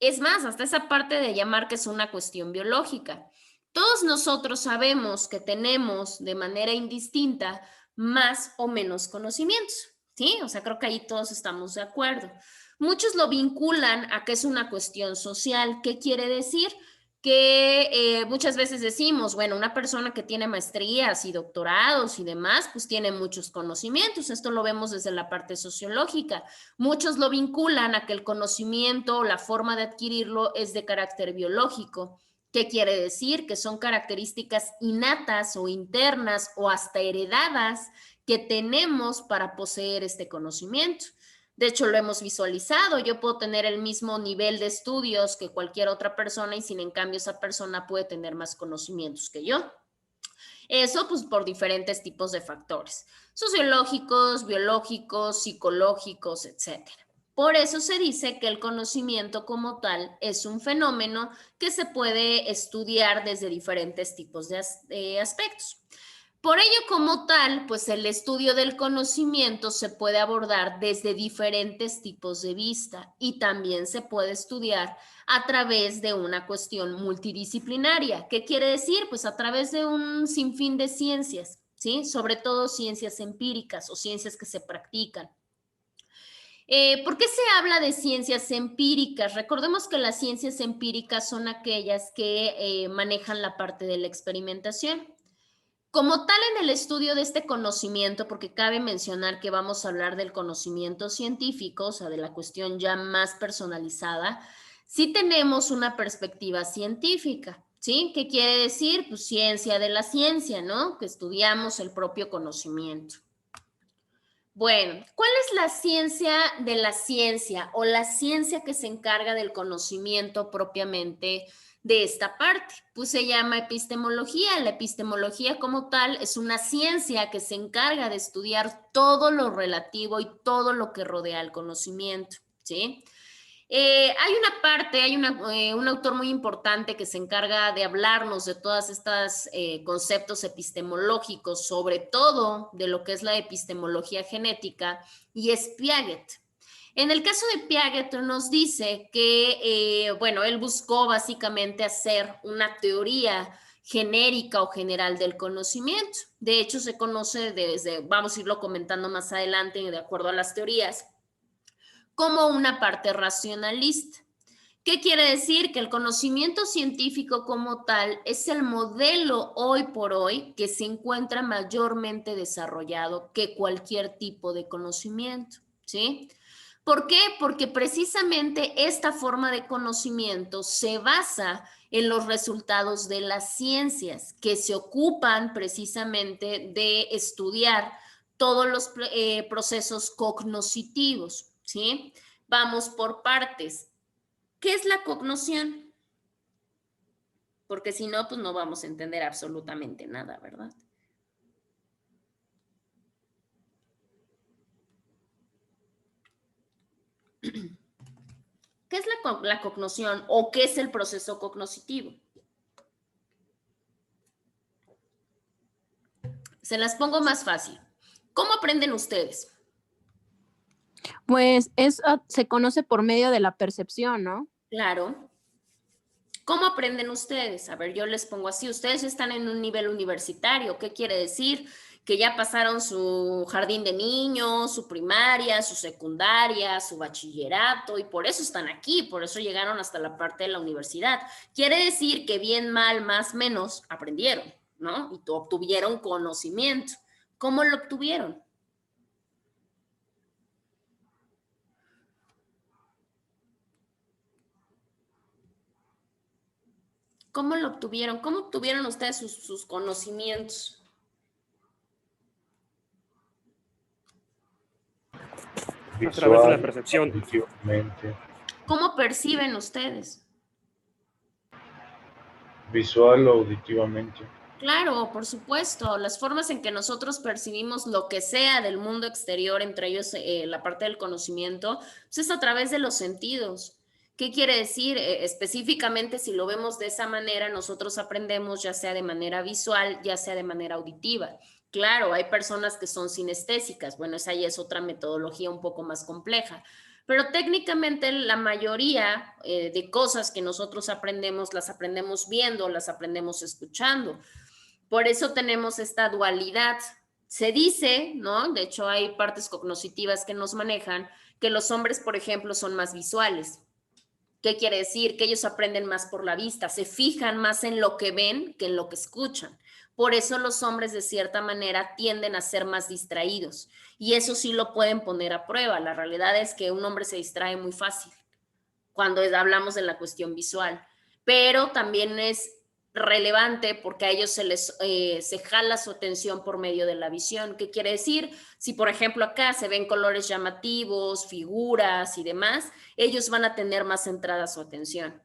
es más, hasta esa parte de llamar que es una cuestión biológica. Todos nosotros sabemos que tenemos de manera indistinta más o menos conocimientos, ¿sí? O sea, creo que ahí todos estamos de acuerdo. Muchos lo vinculan a que es una cuestión social. ¿Qué quiere decir? Que muchas veces decimos, bueno, una persona que tiene maestrías y doctorados y demás, pues tiene muchos conocimientos. Esto lo vemos desde la parte sociológica. Muchos lo vinculan a que el conocimiento o la forma de adquirirlo es de carácter biológico. ¿Qué quiere decir? Que son características innatas o internas o hasta heredadas que tenemos para poseer este conocimiento. De hecho, lo hemos visualizado. Yo puedo tener el mismo nivel de estudios que cualquier otra persona y sin en cambio esa persona puede tener más conocimientos que yo. Eso pues por diferentes tipos de factores, sociológicos, biológicos, psicológicos, etcétera. Por eso se dice que el conocimiento como tal es un fenómeno que se puede estudiar desde diferentes tipos de aspectos. Por ello, como tal, pues el estudio del conocimiento se puede abordar desde diferentes tipos de vista y también se puede estudiar a través de una cuestión multidisciplinaria. ¿Qué quiere decir? Pues a través de un sinfín de ciencias, ¿sí? Sobre todo ciencias empíricas o ciencias que se practican. ¿Por qué se habla de ciencias empíricas? Recordemos que las ciencias empíricas son aquellas que manejan la parte de la experimentación. Como tal, en el estudio de este conocimiento, porque cabe mencionar que vamos a hablar del conocimiento científico, o sea, de la cuestión ya más personalizada, sí tenemos una perspectiva científica, ¿sí? ¿Qué quiere decir? Pues ciencia de la ciencia, ¿no? Que estudiamos el propio conocimiento. Bueno, ¿cuál es la ciencia de la ciencia o la ciencia que se encarga del conocimiento propiamente de esta parte? Pues se llama epistemología. La epistemología como tal es una ciencia que se encarga de estudiar todo lo relativo y todo lo que rodea al conocimiento, ¿sí? Hay una parte, hay un autor muy importante que se encarga de hablarnos de todas estas conceptos epistemológicos, sobre todo de lo que es la epistemología genética, y es Piaget. En el caso de Piaget nos dice que, bueno, él buscó básicamente hacer una teoría genérica o general del conocimiento. De hecho, se conoce desde, vamos a irlo comentando más adelante, de acuerdo a las teorías, como una parte racionalista. ¿Qué quiere decir? Que el conocimiento científico como tal es el modelo hoy por hoy que se encuentra mayormente desarrollado que cualquier tipo de conocimiento, ¿sí? ¿Por qué? Porque precisamente esta forma de conocimiento se basa en los resultados de las ciencias que se ocupan precisamente de estudiar todos los procesos cognitivos, ¿sí? Vamos por partes. ¿Qué es la cognición? Porque si no, pues no vamos a entender absolutamente nada, ¿verdad? ¿Qué es la cognición o qué es el proceso cognitivo? Se las pongo más fácil. ¿Cómo aprenden ustedes? Pues se conoce por medio de la percepción, ¿no? Claro. ¿Cómo aprenden ustedes? A ver, yo les pongo así. Ustedes están en un nivel universitario. ¿Qué quiere decir? Que ya pasaron su jardín de niños, su primaria, su secundaria, su bachillerato, y por eso están aquí, por eso llegaron hasta la parte de la universidad. Quiere decir que bien, mal, más, menos, aprendieron, ¿no? Y obtuvieron conocimiento. ¿Cómo lo obtuvieron? ¿Cómo lo obtuvieron? ¿Cómo obtuvieron ustedes sus conocimientos? A través de la percepción. Auditivamente. ¿Cómo perciben ustedes? Visual o auditivamente. Claro, por supuesto, las formas en que nosotros percibimos lo que sea del mundo exterior, entre ellos la parte del conocimiento, pues es a través de los sentidos. ¿Qué quiere decir? Específicamente, si lo vemos de esa manera, nosotros aprendemos ya sea de manera visual, ya sea de manera auditiva. Claro, hay personas que son sinestésicas, bueno, esa ya es otra metodología un poco más compleja, pero técnicamente la mayoría de cosas que nosotros aprendemos, las aprendemos viendo, las aprendemos escuchando. Por eso tenemos esta dualidad. Se dice, ¿no? De hecho, hay partes cognitivas que nos manejan que los hombres, por ejemplo, son más visuales. ¿Qué quiere decir? Que ellos aprenden más por la vista, se fijan más en lo que ven que en lo que escuchan. Por eso los hombres, de cierta manera, tienden a ser más distraídos. Y eso sí lo pueden poner a prueba. La realidad es que un hombre se distrae muy fácil cuando hablamos de la cuestión visual. Pero también es relevante porque a ellos se jala su atención por medio de la visión. ¿Qué quiere decir? Si por ejemplo acá se ven colores llamativos, figuras y demás, ellos van a tener más centrada su atención.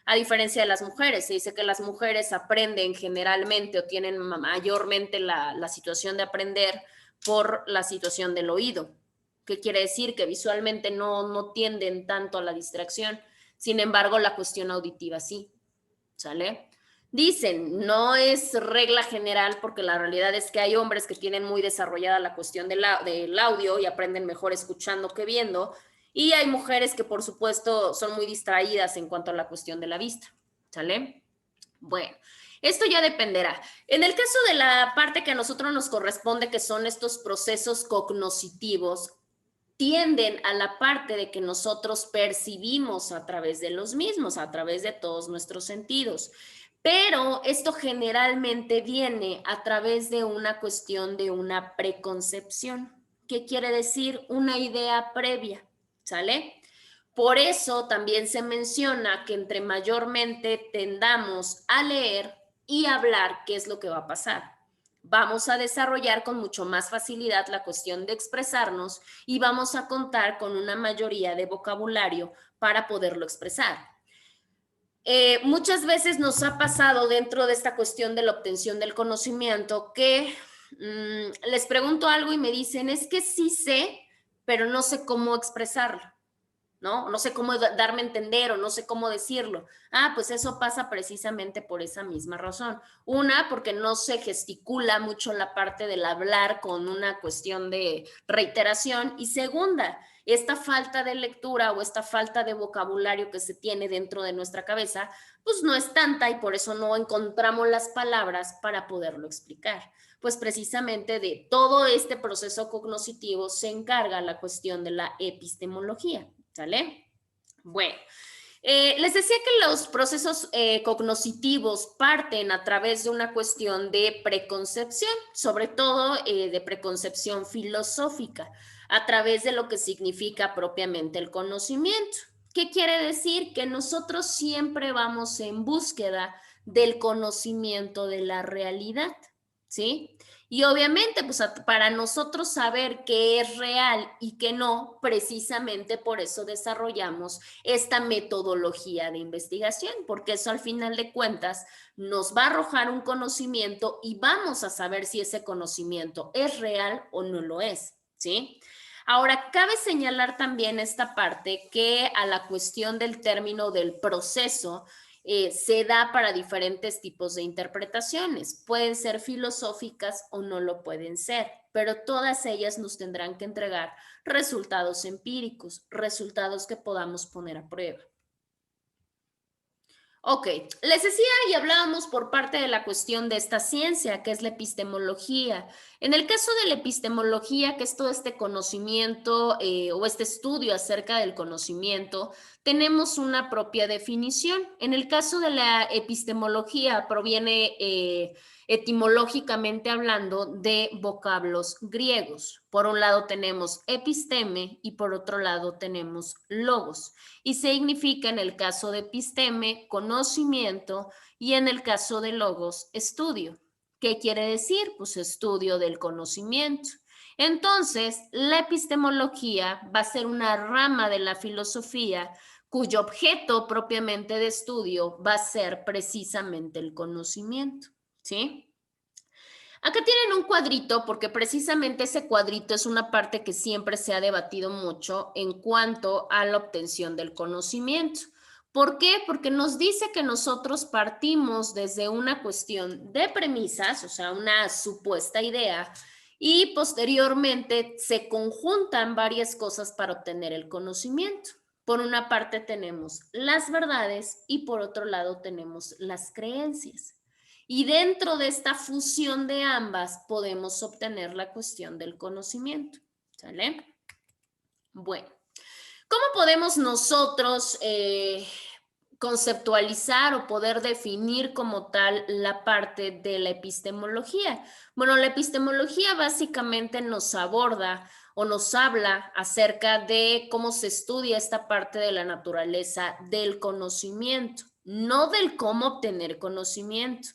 A diferencia de las mujeres, se dice que las mujeres aprenden generalmente o tienen mayormente la situación de aprender por la situación del oído. ¿Qué quiere decir? Que visualmente no tienden tanto a la distracción. Sin embargo, la cuestión auditiva sí, ¿sale? Dicen, no es regla general porque la realidad es que hay hombres que tienen muy desarrollada la cuestión del audio y aprenden mejor escuchando que viendo, y hay mujeres que por supuesto son muy distraídas en cuanto a la cuestión de la vista, ¿sale? Bueno, esto ya dependerá. En el caso de la parte que a nosotros nos corresponde, que son estos procesos cognitivos, tienden a la parte de que nosotros percibimos a través de los mismos, a través de todos nuestros sentidos. Pero esto generalmente viene a través de una cuestión de una preconcepción. ¿Qué quiere decir? Una idea previa, ¿sale? Por eso también se menciona que entre mayormente tendamos a leer y hablar, ¿qué es lo que va a pasar? Vamos a desarrollar con mucho más facilidad la cuestión de expresarnos y vamos a contar con una mayoría de vocabulario para poderlo expresar. Muchas veces nos ha pasado dentro de esta cuestión de la obtención del conocimiento que les pregunto algo y me dicen, es que sí sé, pero no sé cómo expresarlo, ¿no? No sé cómo darme a entender o no sé cómo decirlo. Ah, pues eso pasa precisamente por esa misma razón. Una, porque no se gesticula mucho la parte del hablar con una cuestión de reiteración. Y segunda, esta falta de lectura o esta falta de vocabulario que se tiene dentro de nuestra cabeza, pues no es tanta y por eso no encontramos las palabras para poderlo explicar. Pues precisamente de todo este proceso cognitivo se encarga la cuestión de la epistemología, ¿sale? Bueno, les decía que los procesos cognitivos parten a través de una cuestión de preconcepción, sobre todo de preconcepción filosófica, a través de lo que significa propiamente el conocimiento. ¿Qué quiere decir? Que nosotros siempre vamos en búsqueda del conocimiento de la realidad, ¿sí? Y obviamente, pues para nosotros saber qué es real y qué no, precisamente por eso desarrollamos esta metodología de investigación, porque eso al final de cuentas nos va a arrojar un conocimiento y vamos a saber si ese conocimiento es real o no lo es, ¿sí? Ahora, cabe señalar también esta parte que a la cuestión del término del proceso, se da para diferentes tipos de interpretaciones. Pueden ser filosóficas o no lo pueden ser, pero todas ellas nos tendrán que entregar resultados empíricos, resultados que podamos poner a prueba. Ok, les decía y hablábamos por parte de la cuestión de esta ciencia, que es la epistemología. En el caso de la epistemología, que es todo este conocimiento o este estudio acerca del conocimiento, tenemos una propia definición. En el caso de la epistemología, proviene etimológicamente hablando de vocablos griegos. Por un lado tenemos episteme y por otro lado tenemos logos. Y significa en el caso de episteme, conocimiento, y en el caso de logos, estudio. ¿Qué quiere decir? Pues estudio del conocimiento. Entonces, la epistemología va a ser una rama de la filosofía cuyo objeto propiamente de estudio va a ser precisamente el conocimiento, ¿sí? Acá tienen un cuadrito porque precisamente ese cuadrito es una parte que siempre se ha debatido mucho en cuanto a la obtención del conocimiento. ¿Por qué? Porque nos dice que nosotros partimos desde una cuestión de premisas, o sea, una supuesta idea, y posteriormente se conjuntan varias cosas para obtener el conocimiento. Por una parte tenemos las verdades y por otro lado tenemos las creencias. Y dentro de esta fusión de ambas podemos obtener la cuestión del conocimiento, ¿sale? Bueno, ¿cómo podemos nosotros conceptualizar o poder definir como tal la parte de la epistemología? Bueno, la epistemología básicamente nos aborda o nos habla acerca de cómo se estudia esta parte de la naturaleza del conocimiento, no del cómo obtener conocimiento.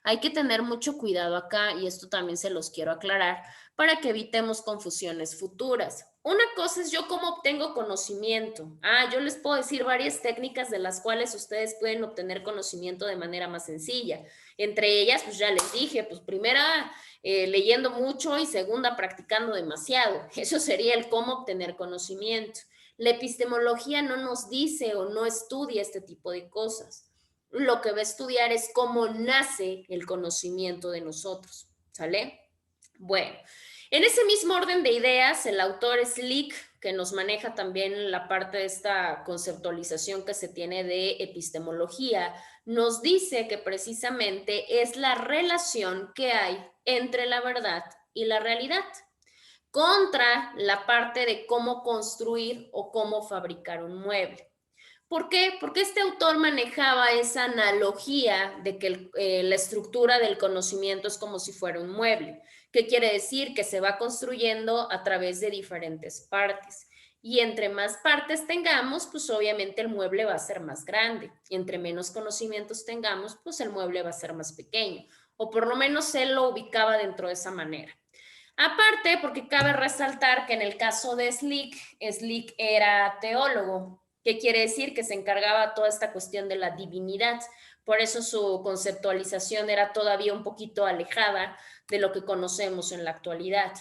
Hay que tener mucho cuidado acá y esto también se los quiero aclarar para que evitemos confusiones futuras. Una cosa es yo cómo obtengo conocimiento. Yo les puedo decir varias técnicas de las cuales ustedes pueden obtener conocimiento de manera más sencilla. Entre ellas, pues ya les dije, pues primera, leyendo mucho y segunda, practicando demasiado. Eso sería el cómo obtener conocimiento. La epistemología no nos dice o no estudia este tipo de cosas. lo que va a estudiar es cómo nace el conocimiento de nosotros, ¿sale? Bueno, en ese mismo orden de ideas, el autor Slick, que nos maneja también la parte de esta conceptualización que se tiene de epistemología, nos dice que precisamente es la relación que hay entre la verdad y la realidad, contra la parte de cómo construir o cómo fabricar un mueble. ¿Por qué? Porque este autor manejaba esa analogía de que la estructura del conocimiento es como si fuera un mueble. ¿Qué quiere decir? Que se va construyendo a través de diferentes partes. Y entre más partes tengamos, pues obviamente el mueble va a ser más grande. Y entre menos conocimientos tengamos, pues el mueble va a ser más pequeño. O por lo menos él lo ubicaba dentro de esa manera. Aparte, porque cabe resaltar que en el caso de Slick, Slick era teólogo. ¿Qué quiere decir? Que se encargaba toda esta cuestión de la divinidad. Por eso su conceptualización era todavía un poquito alejada de lo que conocemos en la actualidad.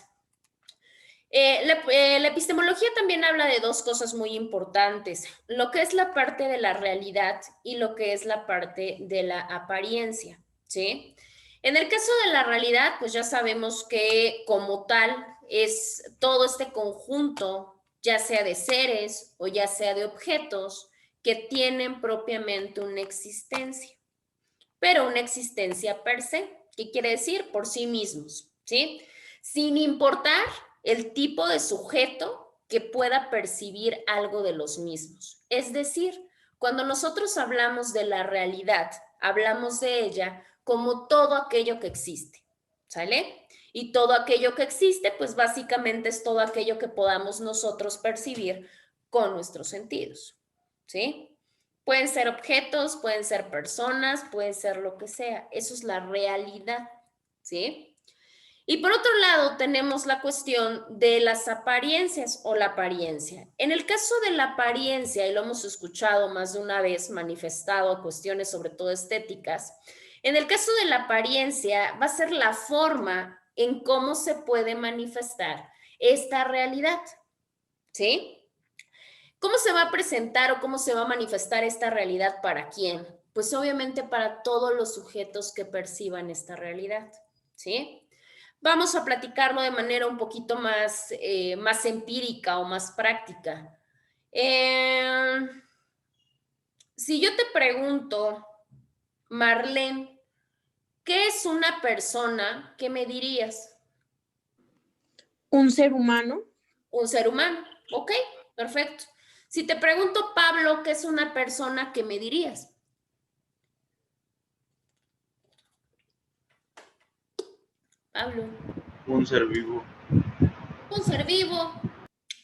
La epistemología también habla de dos cosas muy importantes, lo que es la parte de la realidad y lo que es la parte de la apariencia, ¿sí? En el caso de la realidad, pues ya sabemos que como tal es todo este conjunto, ya sea de seres o ya sea de objetos, que tienen propiamente una existencia, pero una existencia per se, ¿qué quiere decir? Por sí mismos, ¿sí? Sin importar el tipo de sujeto que pueda percibir algo de los mismos. Es decir, cuando nosotros hablamos de la realidad, hablamos de ella como todo aquello que existe, ¿sale? Y todo aquello que existe, pues básicamente es todo aquello que podamos nosotros percibir con nuestros sentidos, ¿sí? Pueden ser objetos, pueden ser personas, puede ser lo que sea. Eso es la realidad, ¿sí? Y por otro lado, tenemos la cuestión de las apariencias o la apariencia. En el caso de la apariencia, y lo hemos escuchado más de una vez manifestado a cuestiones sobre todo estéticas, en el caso de la apariencia va a ser la forma en cómo se puede manifestar esta realidad, ¿sí? ¿Cómo se va a presentar o cómo se va a manifestar esta realidad para quién? Pues obviamente para todos los sujetos que perciban esta realidad, ¿sí? Vamos a platicarlo de manera un poquito más, más empírica o más práctica. Si yo te pregunto, Marlene, ¿qué es una persona? ¿Qué me dirías? Un ser humano. Un ser humano, ¿ok? Perfecto. Si te pregunto, Pablo, ¿qué es una persona? ¿Qué me dirías? Pablo. Un ser vivo. Un ser vivo.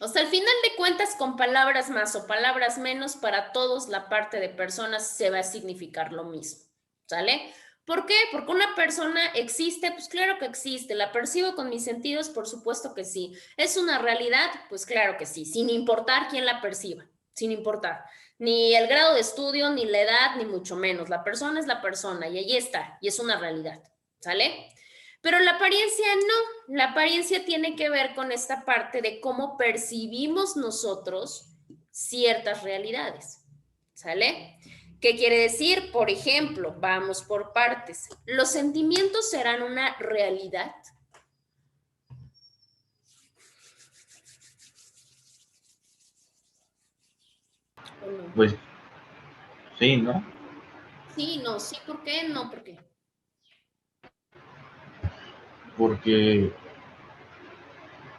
O sea, al final de cuentas, con palabras más o palabras menos, para todos la parte de personas se va a significar lo mismo, ¿sale? ¿Por qué? Porque una persona existe, pues claro que existe. ¿La percibo con mis sentidos? Por supuesto que sí. ¿Es una realidad? Pues claro que sí, sin importar quién la perciba, sin importar. Ni el grado de estudio, ni la edad, ni mucho menos. La persona es la persona y ahí está, y es una realidad, ¿sale? Pero la apariencia no, la apariencia tiene que ver con esta parte de cómo percibimos nosotros ciertas realidades, ¿sale? ¿Qué quiere decir? Por ejemplo, vamos por partes. ¿Los sentimientos serán una realidad? ¿O no? Pues sí, ¿no? Sí, no, sí, ¿por qué? No, ¿por qué? Porque,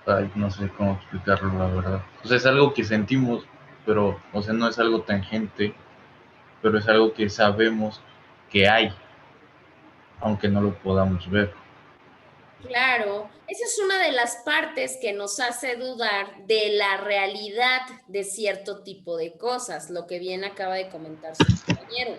ay, no sé cómo explicarlo, la verdad. O sea, es algo que sentimos, pero, o sea, no es algo tangente, pero es algo que sabemos que hay, aunque no lo podamos ver. Claro, esa es una de las partes que nos hace dudar de la realidad de cierto tipo de cosas, lo que bien acaba de comentar su compañero.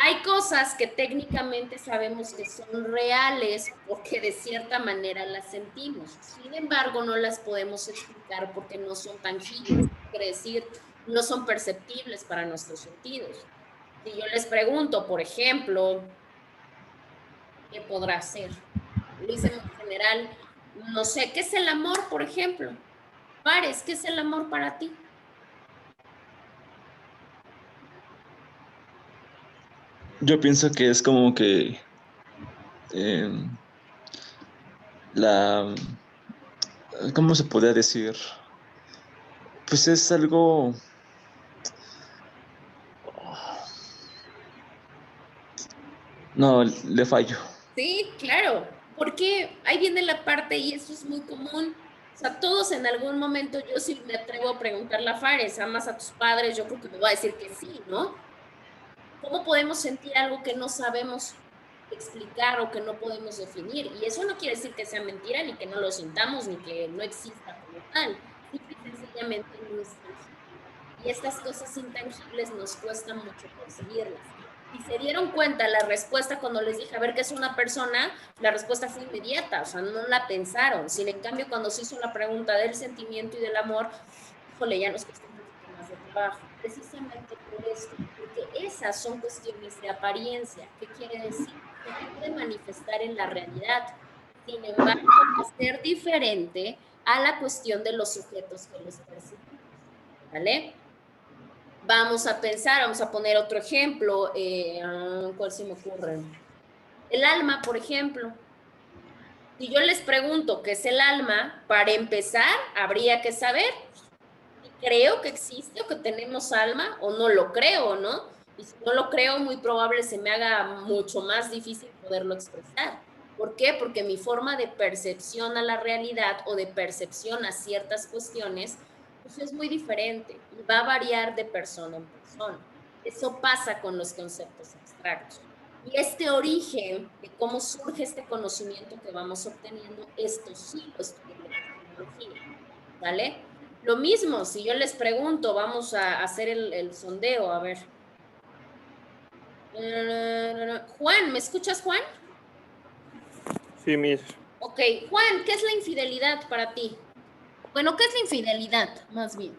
Hay cosas que técnicamente sabemos que son reales porque de cierta manera las sentimos. Sin embargo, no las podemos explicar porque no son tangibles, quiere decir, no son perceptibles para nuestros sentidos. Si yo les pregunto, por ejemplo, ¿qué podrá ser? Lo hice en general, no sé, ¿qué es el amor, por ejemplo? Pares, ¿qué es el amor para ti? Yo pienso que es como que eh, la... ¿Cómo se podría decir? Pues es algo... No, le fallo. Sí, claro, porque ahí viene la parte y eso es muy común. O sea, todos en algún momento, yo sí me atrevo a preguntarle a Fares, ¿amas a tus padres? Yo creo que me va a decir que sí, ¿no? ¿Cómo podemos sentir algo que no sabemos explicar o que no podemos definir? Y eso no quiere decir que sea mentira, ni que no lo sintamos, ni que no exista como tal. Simple y sencillamente no es tangible. Y estas cosas intangibles nos cuesta mucho percibirlas. Y se dieron cuenta la respuesta cuando les dije, a ver, ¿qué es una persona? La respuesta fue inmediata, o sea, no la pensaron. Sin en cambio, cuando se hizo la pregunta del sentimiento y del amor, híjole, ya nos costó un poquito más de trabajo. Precisamente por esto, porque esas son cuestiones de apariencia. ¿Qué quiere decir? Se puede manifestar en la realidad. Sin embargo, va a ser diferente a la cuestión de los sujetos que los percibimos. ¿Vale? Vamos a pensar, vamos a poner otro ejemplo. ¿Cuál se me ocurre? El alma, por ejemplo. Si yo les pregunto qué es el alma, para empezar, habría que saber si creo que existe o que tenemos alma o no lo creo, ¿no? Y si no lo creo, muy probable se me haga mucho más difícil poderlo expresar. ¿Por qué? Porque mi forma de percepción a la realidad o de percepción a ciertas cuestiones pues es muy diferente y va a variar de persona en persona. Eso pasa con los conceptos abstractos. Y este origen de cómo surge este conocimiento que vamos obteniendo, esto sí lo estudia la epistemología, ¿vale? Lo mismo, si yo les pregunto, vamos a hacer el sondeo, a ver. Juan, ¿me escuchas, Juan? Sí, mis. Ok, Juan, ¿qué es la infidelidad para ti? Bueno, ¿qué es la infidelidad, más bien?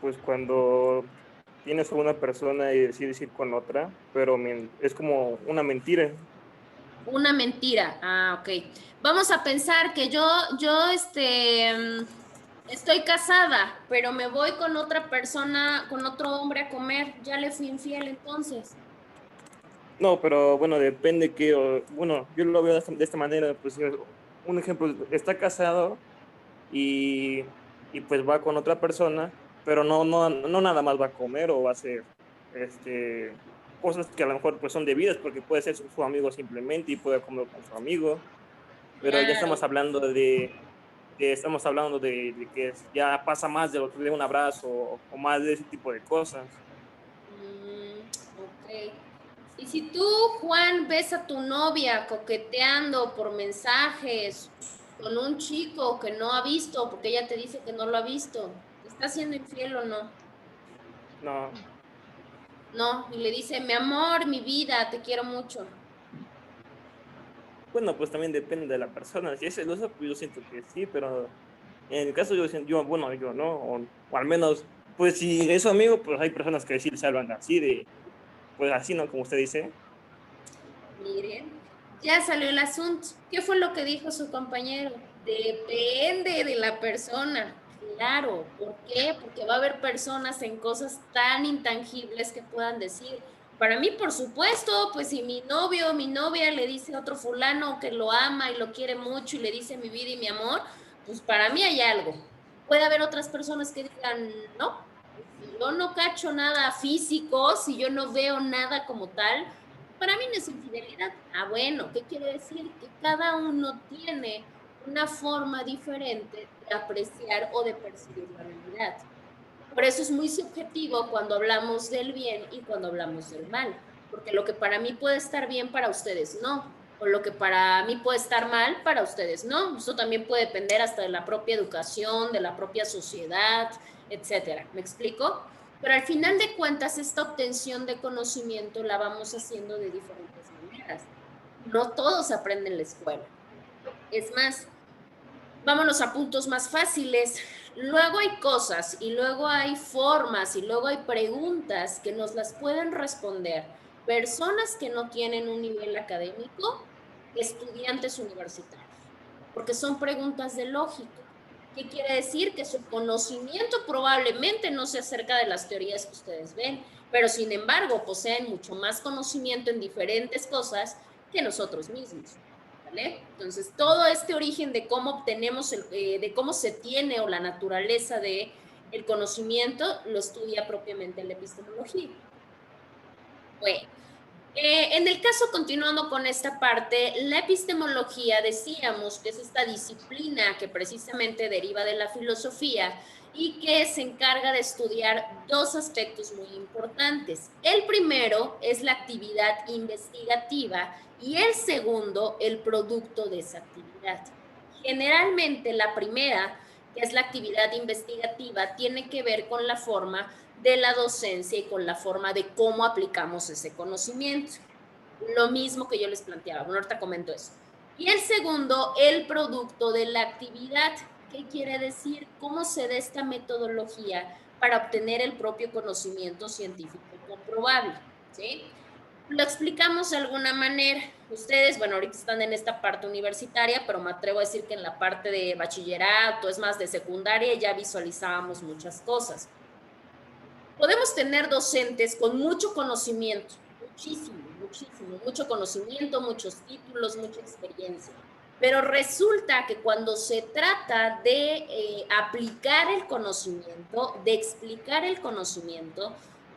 Pues cuando tienes a una persona y decides ir con otra, pero es como una mentira. Una mentira. Ah, ok. Vamos a pensar que estoy casada, pero me voy con otra persona, con otro hombre a comer. Ya le fui infiel entonces. No, pero bueno, depende bueno, yo lo veo de esta manera, pues un ejemplo, está casado y, y pues va con otra persona, pero no nada más va a comer o va a hacer cosas que a lo mejor pues son debidas, porque puede ser su amigo simplemente y puede comer con su amigo, pero ya Claro. estamos hablando de que ya pasa más de un abrazo o más de ese tipo de cosas. Ok. Y si tú, Juan, ves a tu novia coqueteando por mensajes con un chico que no ha visto, porque ella te dice que no lo ha visto, ¿te está siendo infiel o no? No, No, y le dice, mi amor, mi vida, te quiero mucho. bueno, pues también depende de la persona. Si es celosa, pues yo siento que sí, pero en el caso bueno, yo no, o al menos, pues si es su amigo, pues hay personas que sí les hablan así pues así, ¿no? Como usted dice. Miren, ya salió el asunto. ¿Qué fue lo que dijo su compañero? Depende de la persona. Claro, ¿por qué? Porque va a haber personas en cosas tan intangibles que puedan decir. Para mí, por supuesto, pues si mi novio o mi novia le dice a otro fulano que lo ama y lo quiere mucho y le dice mi vida y mi amor, pues para mí hay algo. Puede haber otras personas que digan, no, si yo no cacho nada físico, si yo no veo nada como tal, para mí no es infidelidad. Ah, bueno, ¿qué quiere decir? Que cada uno tiene una forma diferente de apreciar o de percibir la realidad. Por eso es muy subjetivo cuando hablamos del bien y cuando hablamos del mal, porque lo que para mí puede estar bien para ustedes no, o lo que para mí puede estar mal para ustedes no. Esto también puede depender hasta de la propia educación, de la propia sociedad, etcétera. ¿Me explico? Pero al final de cuentas, esta obtención de conocimiento la vamos haciendo de diferentes maneras. No todos aprenden en la escuela. Es más, vámonos a puntos más fáciles. Luego hay cosas y luego hay formas y luego hay preguntas que nos las pueden responder personas que no tienen un nivel académico, estudiantes universitarios, porque son preguntas de lógica. ¿Qué quiere decir? Que su conocimiento probablemente no se acerca de las teorías que ustedes ven pero sin embargo poseen mucho más conocimiento en diferentes cosas que nosotros mismos. ¿Vale? Entonces, todo este origen de cómo obtenemos, de cómo se tiene o la naturaleza de el conocimiento, lo estudia propiamente la epistemología. Bueno, en el caso, continuando con esta parte, la epistemología, decíamos que es esta disciplina que precisamente deriva de la filosofía y que se encarga de estudiar dos aspectos muy importantes. El primero es la actividad investigativa y el segundo, el producto de esa actividad. Generalmente la primera, que es la actividad investigativa, tiene que ver con la forma de la docencia y con la forma de cómo aplicamos ese conocimiento. Lo mismo que yo les planteaba, bueno, ahorita comento eso. Y el segundo, el producto de la actividad. ¿Qué quiere decir? ¿Cómo se da esta metodología para obtener el propio conocimiento científico comprobable? ¿Sí? Lo explicamos de alguna manera. Ustedes, bueno, ahorita están en esta parte universitaria, pero me atrevo a decir que en la parte de bachillerato, es más de secundaria, ya visualizábamos muchas cosas. Podemos tener docentes con mucho conocimiento, mucho conocimiento, muchos títulos, mucha experiencia. Pero resulta que cuando se trata de aplicar el conocimiento, de explicar el conocimiento,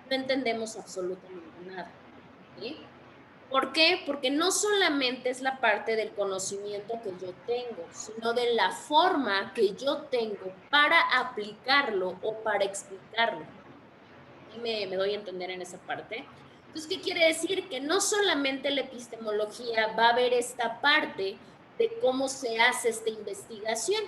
no entendemos absolutamente nada. ¿Sí? ¿Por qué? Porque no solamente es la parte del conocimiento que yo tengo, sino de la forma que yo tengo para aplicarlo o para explicarlo. Y me doy a entender en esa parte. Entonces, ¿qué quiere decir? Que no solamente la epistemología va a ver esta parte de cómo se hace esta investigación,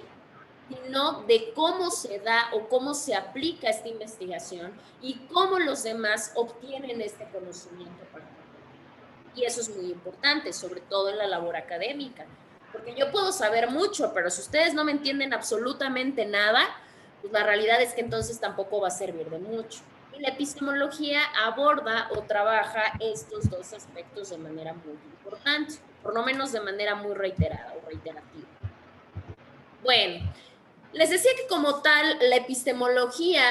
sino de cómo se da o cómo se aplica esta investigación y cómo los demás obtienen este conocimiento. Y eso es muy importante, sobre todo en la labor académica, porque yo puedo saber mucho, pero si ustedes no me entienden absolutamente nada, pues la realidad es que entonces tampoco va a servir de mucho. Y la epistemología aborda o trabaja estos dos aspectos de manera muy importante, por lo menos de manera muy reiterada o reiterativa. Bueno, les decía que como tal, la epistemología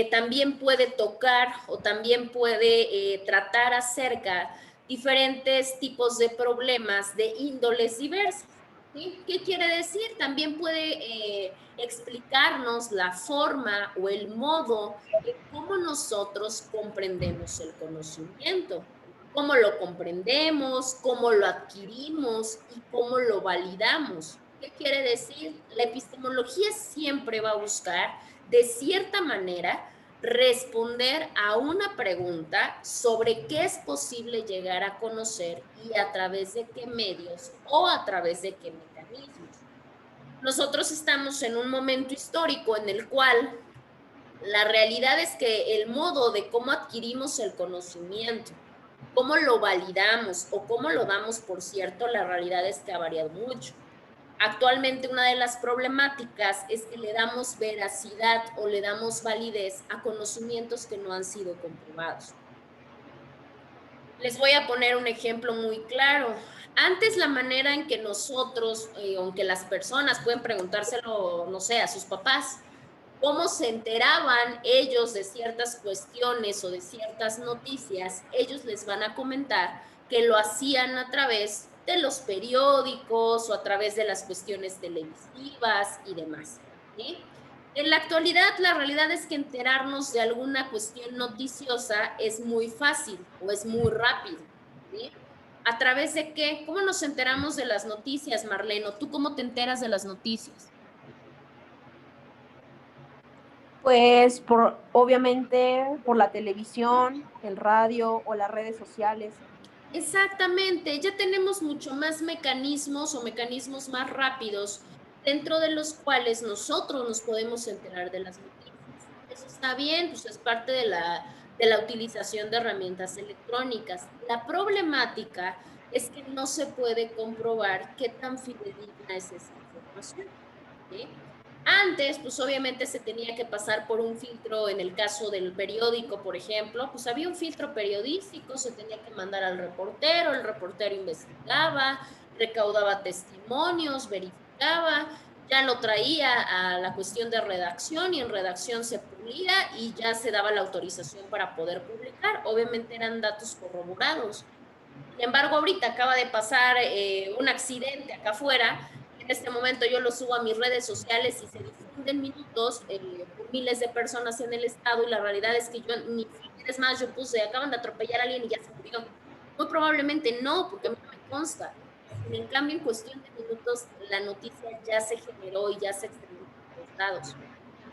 también puede tocar o también puede tratar acerca diferentes tipos de problemas de índoles diversas. ¿Sí? ¿Qué quiere decir? También puede explicarnos la forma o el modo en cómo nosotros comprendemos el conocimiento, cómo lo comprendemos, cómo lo adquirimos y cómo lo validamos. ¿Qué quiere decir? La epistemología siempre va a buscar, de cierta manera, responder a una pregunta sobre qué es posible llegar a conocer y a través de qué medios o a través de qué mecanismos. Nosotros estamos en un momento histórico en el cual la realidad es que el modo de cómo adquirimos el conocimiento, cómo lo validamos o cómo lo damos por cierto, la realidad es que ha variado mucho. Actualmente una de las problemáticas es que le damos veracidad o le damos validez a conocimientos que no han sido comprobados. Les voy a poner un ejemplo muy claro. Antes la manera en que nosotros, aunque las personas pueden preguntárselo, no sé, a sus papás, cómo se enteraban ellos de ciertas cuestiones o de ciertas noticias, ellos les van a comentar que lo hacían a través de los periódicos o a través de las cuestiones televisivas y demás. ¿Sí? En la actualidad, la realidad es que enterarnos de alguna cuestión noticiosa es muy fácil o es muy rápido. ¿Sí? ¿A través de qué? ¿Cómo nos enteramos de las noticias, Marlene? ¿Tú cómo te enteras de las noticias? Pues obviamente por la televisión, el radio o las redes sociales. Exactamente, ya tenemos mucho más mecanismos o mecanismos más rápidos dentro de los cuales nosotros nos podemos enterar de las noticias. Eso está bien, pues es parte de la utilización de herramientas electrónicas. La problemática es que no se puede comprobar qué tan fidedigna es esa información. ¿Sí? Antes, pues obviamente se tenía que pasar por un filtro, en el caso del periódico, por ejemplo, pues había un filtro periodístico, se tenía que mandar al reportero, el reportero investigaba, recaudaba testimonios, verificaba, ya lo traía a la cuestión de redacción y en redacción se pulía y ya se daba la autorización para poder publicar. Obviamente eran datos corroborados. Sin embargo, ahorita acaba de pasar un accidente acá afuera. En este momento yo lo subo a mis redes sociales y se difunden minutos por miles de personas en el estado y la realidad es que yo ni siquiera, es más, yo puse, acaban de atropellar a alguien y ya se murió. Muy probablemente no, porque a mí no me consta. En cambio, en cuestión de minutos, la noticia ya se generó y ya se extendió por todos lados.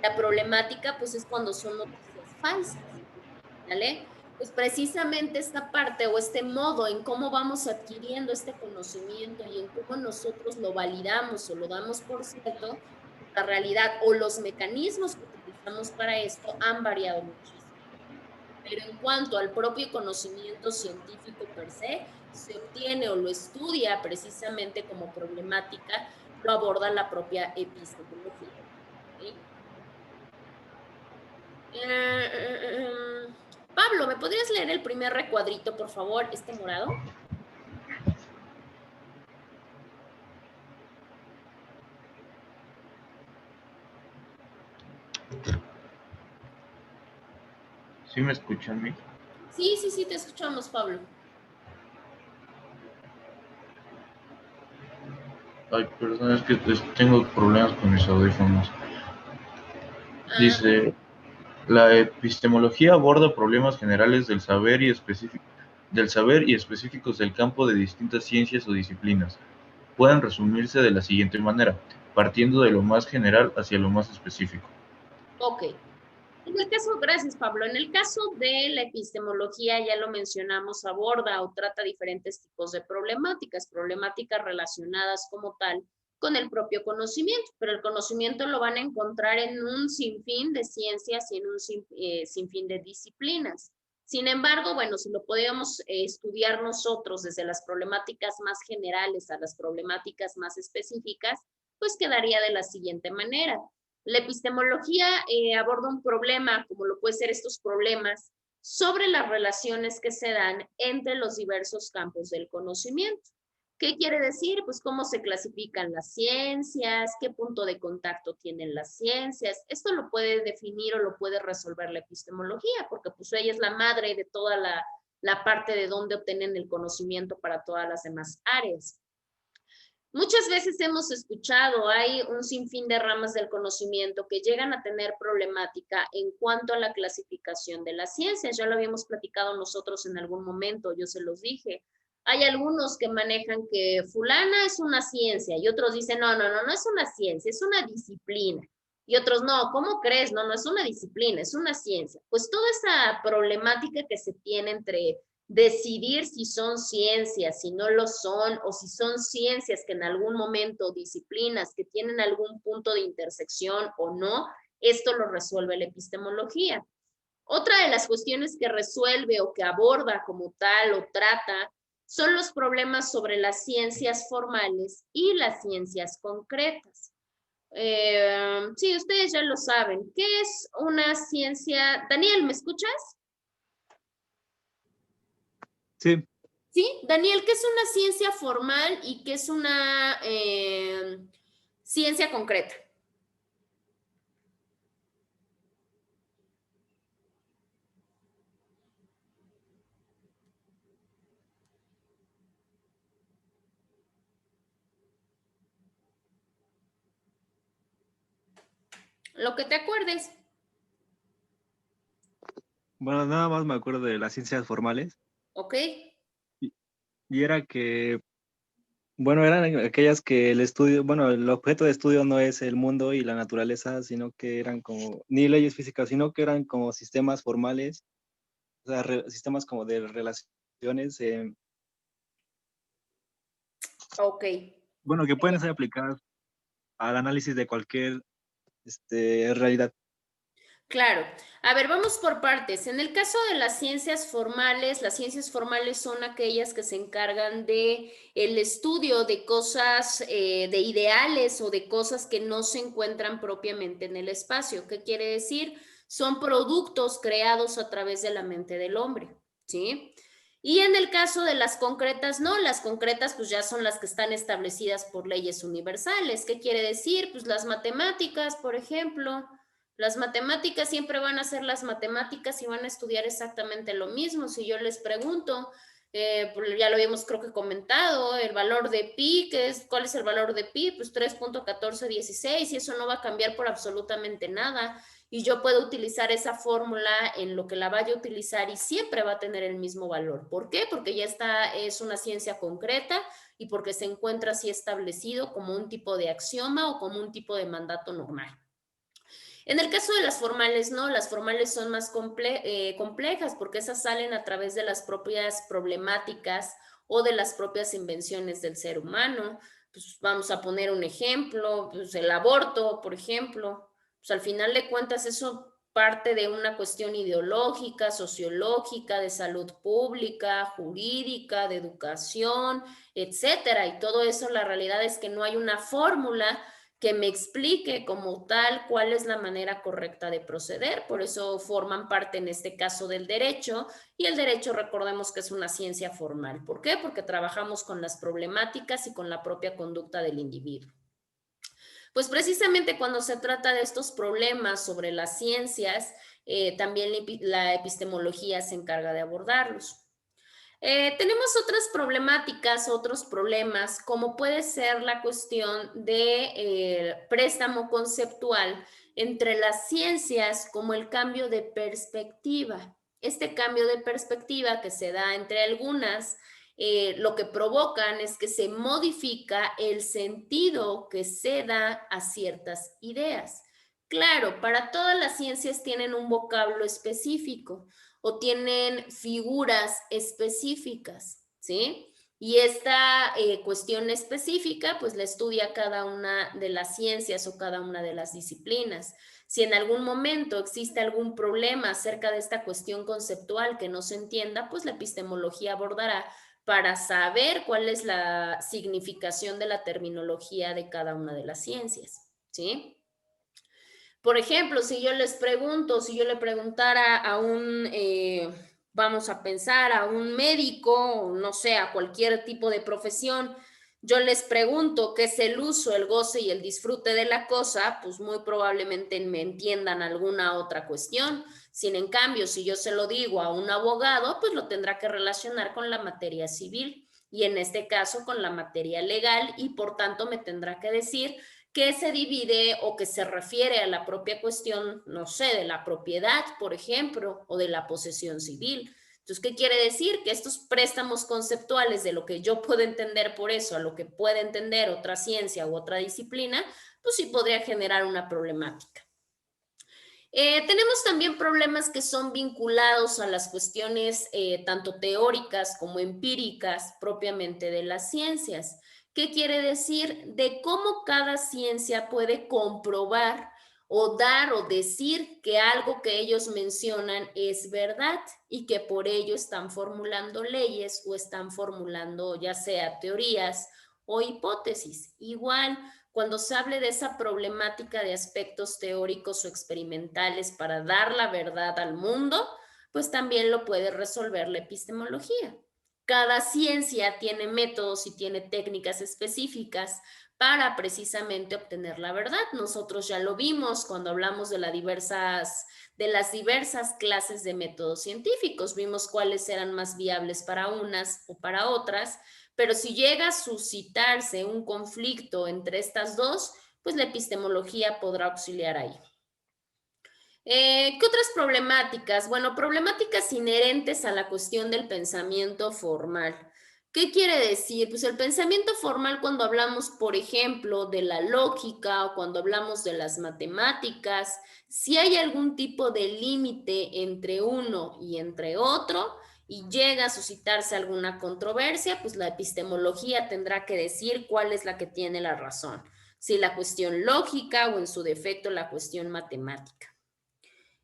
La problemática, pues, es cuando son noticias falsas, ¿vale? Pues precisamente esta parte o este modo en cómo vamos adquiriendo este conocimiento y en cómo nosotros lo validamos o lo damos por cierto, la realidad o los mecanismos que utilizamos para esto han variado muchísimo. Pero en cuanto al propio conocimiento científico per se obtiene o lo estudia precisamente como problemática, lo aborda la propia epistemología. ¿Sí? Pablo, ¿me podrías leer el primer recuadrito, por favor, este morado? ¿Sí me escuchan, mi? Sí, te escuchamos, Pablo. Ay, perdón, es que tengo problemas con mis audífonos. Dice, la epistemología aborda problemas generales del saber y específicos del campo de distintas ciencias o disciplinas. Pueden resumirse de la siguiente manera, partiendo de lo más general hacia lo más específico. Ok. En el caso, gracias Pablo, en el caso de la epistemología, ya lo mencionamos, aborda o trata diferentes tipos de problemáticas relacionadas como tal con el propio conocimiento, pero el conocimiento lo van a encontrar en un sinfín de ciencias y en un sinfín de disciplinas. Sin embargo, bueno, si lo podemos estudiar nosotros desde las problemáticas más generales a las problemáticas más específicas, pues quedaría de la siguiente manera. La epistemología aborda un problema, como lo pueden ser estos problemas, sobre las relaciones que se dan entre los diversos campos del conocimiento. ¿Qué quiere decir? Pues cómo se clasifican las ciencias, qué punto de contacto tienen las ciencias. Esto lo puede definir o lo puede resolver la epistemología, porque pues ella es la madre de toda la parte de dónde obtienen el conocimiento para todas las demás áreas. Muchas veces hemos escuchado, hay un sinfín de ramas del conocimiento que llegan a tener problemática en cuanto a la clasificación de las ciencias. Ya lo habíamos platicado nosotros en algún momento, yo se los dije. Hay algunos que manejan que fulana es una ciencia y otros dicen, no es una ciencia, es una disciplina. Y otros, no, ¿cómo crees? No es una disciplina, es una ciencia. Pues toda esa problemática que se tiene entre decidir si son ciencias, si no lo son, o si son ciencias que en algún momento, disciplinas que tienen algún punto de intersección o no, esto lo resuelve la epistemología. Otra de las cuestiones que resuelve o que aborda como tal o trata son los problemas sobre las ciencias formales y las ciencias concretas. Sí, ustedes ya lo saben. ¿Qué es una ciencia? Daniel, ¿me escuchas? Sí. Sí, Daniel, ¿qué es una ciencia formal y qué es una ciencia concreta? Lo que te acuerdes. Bueno, nada más me acuerdo de las ciencias formales ¿Ok? y era que, bueno, eran aquellas que el estudio, bueno, el objeto de estudio no es el mundo y la naturaleza, sino que eran como, ni leyes físicas, sino que eran como sistemas formales, o sea, sistemas como de relaciones, Ok. bueno, que pueden ser aplicadas al análisis de cualquier realidad. Claro. A ver, vamos por partes. En el caso de las ciencias formales son aquellas que se encargan de el estudio de cosas, de ideales o de cosas que no se encuentran propiamente en el espacio. ¿Qué quiere decir? Son productos creados a través de la mente del hombre, ¿sí? Y en el caso de las concretas, no, las concretas pues ya son las que están establecidas por leyes universales. ¿Qué quiere decir? Pues las matemáticas, por ejemplo. Las matemáticas siempre van a ser las matemáticas y van a estudiar exactamente lo mismo. Si yo les pregunto, ya lo habíamos creo que comentado, el valor de pi, ¿cuál es el valor de pi? Pues 3.1416 y eso no va a cambiar por absolutamente nada. Y yo puedo utilizar esa fórmula en lo que la vaya a utilizar y siempre va a tener el mismo valor. ¿Por qué? Porque ya es una ciencia concreta y porque se encuentra así establecido como un tipo de axioma o como un tipo de mandato normal. En el caso de las formales, no, las formales son más complejas porque esas salen a través de las propias problemáticas o de las propias invenciones del ser humano. Pues vamos a poner un ejemplo, pues el aborto, por ejemplo. Pues al final de cuentas eso parte de una cuestión ideológica, sociológica, de salud pública, jurídica, de educación, etcétera. Y todo eso, la realidad es que no hay una fórmula que me explique como tal cuál es la manera correcta de proceder. Por eso forman parte en este caso del derecho, y el derecho recordemos que es una ciencia formal. ¿Por qué? Porque trabajamos con las problemáticas y con la propia conducta del individuo. Pues precisamente cuando se trata de estos problemas sobre las ciencias, también la epistemología se encarga de abordarlos. Tenemos otras problemáticas, otros problemas, como puede ser la cuestión de préstamo conceptual entre las ciencias, como el cambio de perspectiva. Este cambio de perspectiva que se da entre algunas, lo que provocan es que se modifica el sentido que se da a ciertas ideas. Claro, para todas las ciencias tienen un vocablo específico o tienen figuras específicas, ¿sí? Y esta cuestión específica, pues la estudia cada una de las ciencias o cada una de las disciplinas. Si en algún momento existe algún problema acerca de esta cuestión conceptual que no se entienda, pues la epistemología abordará para saber cuál es la significación de la terminología de cada una de las ciencias, ¿sí? Por ejemplo, si yo les pregunto, si yo le preguntara a vamos a pensar, a un médico, no sé, a cualquier tipo de profesión, yo les pregunto qué es el uso, el goce y el disfrute de la cosa, pues muy probablemente me entiendan alguna otra cuestión. Sin en cambio, si yo se lo digo a un abogado, pues lo tendrá que relacionar con la materia civil y en este caso con la materia legal y por tanto me tendrá que decir que se divide o que se refiere a la propia cuestión, no sé, de la propiedad, por ejemplo, o de la posesión civil. Entonces, ¿qué quiere decir? Que estos préstamos conceptuales de lo que yo puedo entender por eso a lo que puede entender otra ciencia u otra disciplina, pues sí podría generar una problemática. Tenemos también problemas que son vinculados a las cuestiones tanto teóricas como empíricas propiamente de las ciencias. ¿Qué quiere decir? De cómo cada ciencia puede comprobar o dar o decir que algo que ellos mencionan es verdad y que por ello están formulando leyes o están formulando ya sea teorías o hipótesis. Igual, cuando se hable de esa problemática de aspectos teóricos o experimentales para dar la verdad al mundo, pues también lo puede resolver la epistemología. Cada ciencia tiene métodos y tiene técnicas específicas para precisamente obtener la verdad. Nosotros ya lo vimos cuando hablamos de las diversas clases de métodos científicos. Vimos cuáles eran más viables para unas o para otras, pero si llega a suscitarse un conflicto entre estas dos, pues la epistemología podrá auxiliar ahí. ¿Qué otras problemáticas? Bueno, problemáticas inherentes a la cuestión del pensamiento formal. ¿Qué quiere decir? Pues el pensamiento formal cuando hablamos, por ejemplo, de la lógica o cuando hablamos de las matemáticas, si hay algún tipo de límite entre uno y entre otro y llega a suscitarse alguna controversia, pues la epistemología tendrá que decir cuál es la que tiene la razón, si la cuestión lógica o en su defecto la cuestión matemática.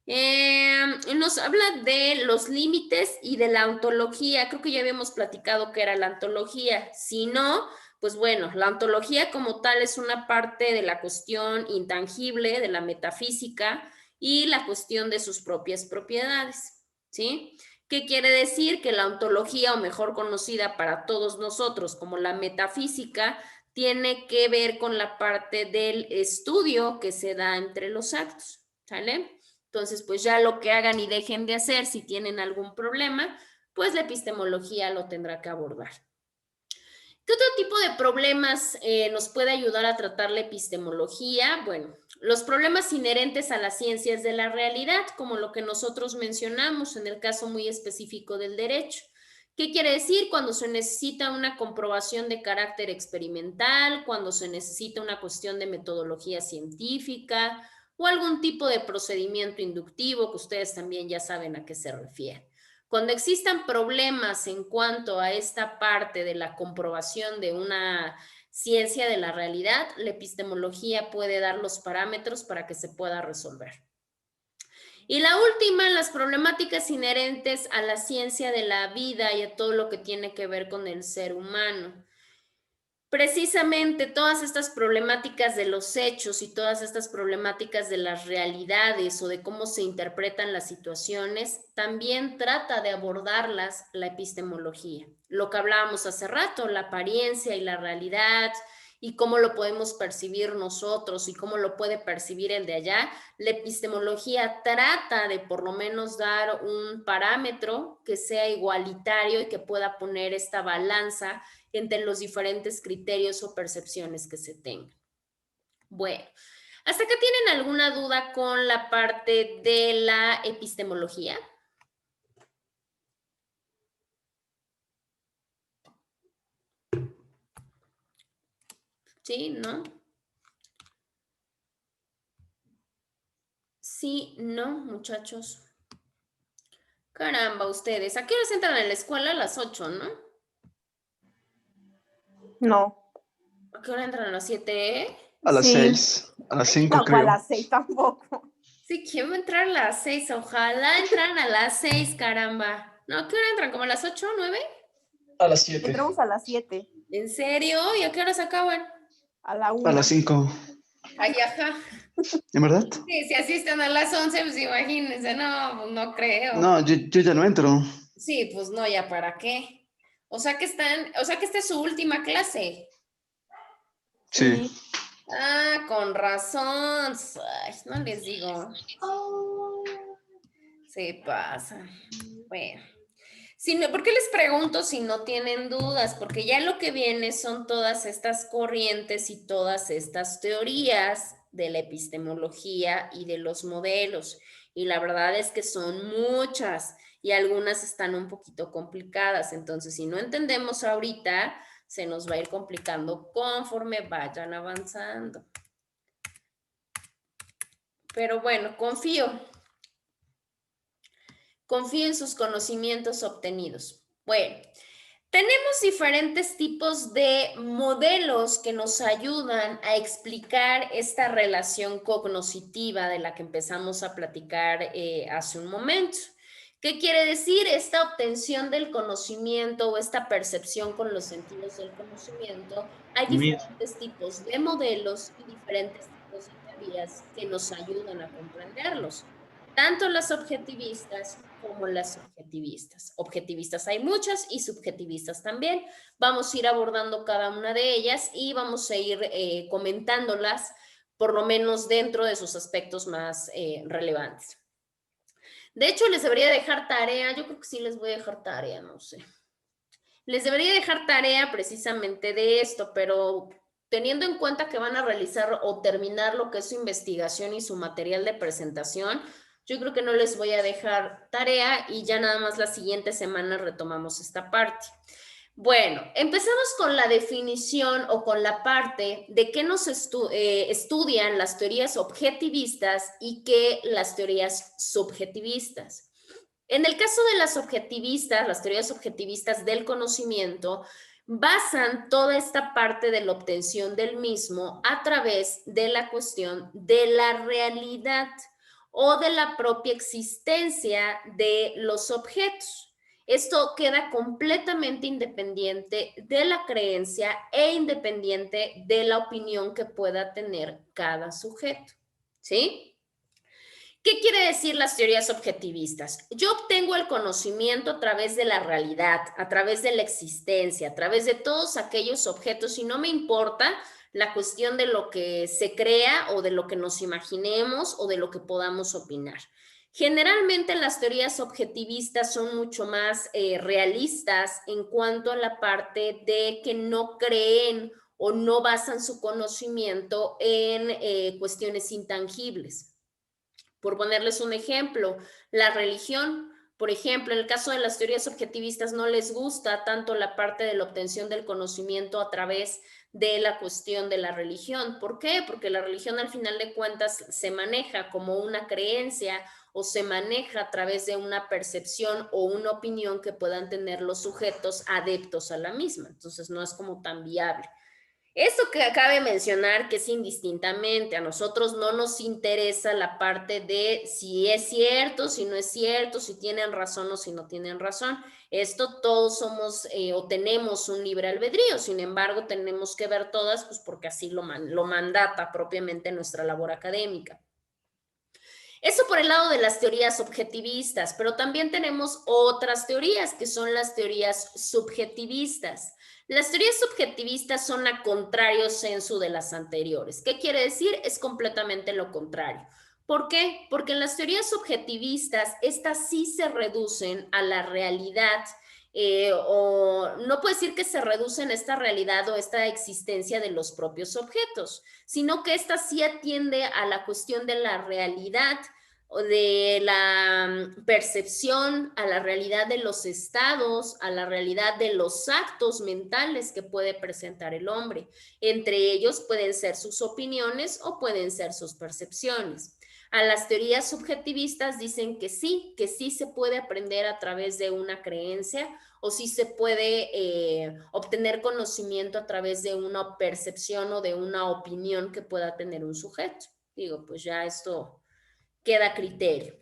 Nos habla de los límites y de la ontología. Creo que ya habíamos platicado que era la ontología. Si no, pues bueno, la ontología como tal es una parte de la cuestión intangible, de la metafísica y la cuestión de sus propias propiedades, ¿sí? ¿Qué quiere decir? Que la ontología, o mejor conocida para todos nosotros como la metafísica, tiene que ver con la parte del estudio que se da entre los actos, ¿sale? Entonces, pues ya lo que hagan y dejen de hacer, si tienen algún problema, pues la epistemología lo tendrá que abordar. ¿Qué otro tipo de problemas nos puede ayudar a tratar la epistemología? Bueno, los problemas inherentes a las ciencias de la realidad, como lo que nosotros mencionamos en el caso muy específico del derecho. ¿Qué quiere decir? Cuando se necesita una comprobación de carácter experimental, cuando se necesita una cuestión de metodología científica o algún tipo de procedimiento inductivo, que ustedes también ya saben a qué se refiere. Cuando existan problemas en cuanto a esta parte de la comprobación de una ciencia de la realidad, la epistemología puede dar los parámetros para que se pueda resolver. Y la última, las problemáticas inherentes a la ciencia de la vida y a todo lo que tiene que ver con el ser humano. Precisamente todas estas problemáticas de los hechos y todas estas problemáticas de las realidades o de cómo se interpretan las situaciones, también trata de abordarlas la epistemología. Lo que hablábamos hace rato, la apariencia y la realidad y cómo lo podemos percibir nosotros y cómo lo puede percibir el de allá, la epistemología trata de por lo menos dar un parámetro que sea igualitario y que pueda poner esta balanza entre los diferentes criterios o percepciones que se tengan. Bueno, ¿hasta acá tienen alguna duda con la parte de la epistemología? ¿Sí? ¿No? Sí, no, muchachos. Caramba, ustedes. ¿A qué horas entran en la escuela? A las 8, ¿no? No. ¿A qué hora entran? ¿A las 7? A las Sí. 6, a las 5 No, a creo. las 6 tampoco. Sí, quiero entrar a las 6. Ojalá entran a las 6, caramba. No, ¿a qué hora entran? ¿Como a las 8, 9? A las 7. Entramos a las 7, ¿En serio? ¿Y a qué horas acaban? a la 1. A las 5. Ay, ajá. ¿En verdad? Sí, si asisten a las 11, pues imagínense, no, pues no creo. No, yo ya no entro. Sí, pues no, ya para qué. O sea que esta es su última clase. Sí. Ah, con razón. Ay, no les digo. Se pasa. Bueno. ¿Por qué les pregunto si no tienen dudas? Porque ya lo que viene son todas estas corrientes y todas estas teorías de la epistemología y de los modelos. Y la verdad es que son muchas y algunas están un poquito complicadas. Entonces, si no entendemos ahorita, se nos va a ir complicando conforme vayan avanzando. Pero bueno, confío en sus conocimientos obtenidos. Bueno, tenemos diferentes tipos de modelos que nos ayudan a explicar esta relación cognoscitiva de la que empezamos a platicar hace un momento. ¿Qué quiere decir? Esta obtención del conocimiento o esta percepción con los sentidos del conocimiento. Hay diferentes tipos de modelos y diferentes tipos de teorías que nos ayudan a comprenderlos. Tanto las objetivistas como las subjetivistas. Objetivistas hay muchas y subjetivistas también. Vamos a ir abordando cada una de ellas y vamos a ir comentándolas, por lo menos dentro de sus aspectos más relevantes. De hecho, les debería dejar tarea, yo creo que sí les voy a dejar tarea, no sé. Les debería dejar tarea precisamente de esto, pero teniendo en cuenta que van a realizar o terminar lo que es su investigación y su material de presentación, yo creo que no les voy a dejar tarea y ya nada más la siguiente semana retomamos esta parte. Bueno, empezamos con la definición o con la parte de qué nos estudian las teorías objetivistas y qué las teorías subjetivistas. En el caso de las objetivistas, las teorías objetivistas del conocimiento, basan toda esta parte de la obtención del mismo a través de la cuestión de la realidad o de la propia existencia de los objetos. Esto queda completamente independiente de la creencia e independiente de la opinión que pueda tener cada sujeto, ¿sí? ¿Qué quiere decir las teorías objetivistas? Yo obtengo el conocimiento a través de la realidad, a través de la existencia, a través de todos aquellos objetos y no me importa la cuestión de lo que se crea o de lo que nos imaginemos o de lo que podamos opinar. Generalmente las teorías objetivistas son mucho más realistas en cuanto a la parte de que no creen o no basan su conocimiento en cuestiones intangibles. Por ponerles un ejemplo, la religión, por ejemplo, en el caso de las teorías objetivistas no les gusta tanto la parte de la obtención del conocimiento a través de la cuestión de la religión. ¿Por qué? Porque la religión al final de cuentas se maneja como una creencia o se maneja a través de una percepción o una opinión que puedan tener los sujetos adeptos a la misma. Entonces no es como tan viable. Esto que cabe mencionar que es indistintamente, a nosotros no nos interesa la parte de si es cierto, si no es cierto, si tienen razón o si no tienen razón. Esto todos somos o tenemos un libre albedrío, sin embargo tenemos que ver todas pues porque así lo mandata propiamente nuestra labor académica. Eso por el lado de las teorías objetivistas, pero también tenemos otras teorías que son las teorías subjetivistas. Las teorías subjetivistas son a contrario sensu de las anteriores. ¿Qué quiere decir? Es completamente lo contrario. ¿Por qué? Porque en las teorías subjetivistas, estas sí se reducen a la realidad, o no puedo decir que se reducen a esta realidad o esta existencia de los propios objetos, sino que esta sí atiende a la cuestión de la realidad, o de la percepción, a la realidad de los estados, a la realidad de los actos mentales que puede presentar el hombre. Entre ellos pueden ser sus opiniones o pueden ser sus percepciones. A las teorías subjetivistas dicen que sí se puede aprender a través de una creencia o sí se puede obtener conocimiento a través de una percepción o de una opinión que pueda tener un sujeto. Digo, pues ya esto queda a criterio.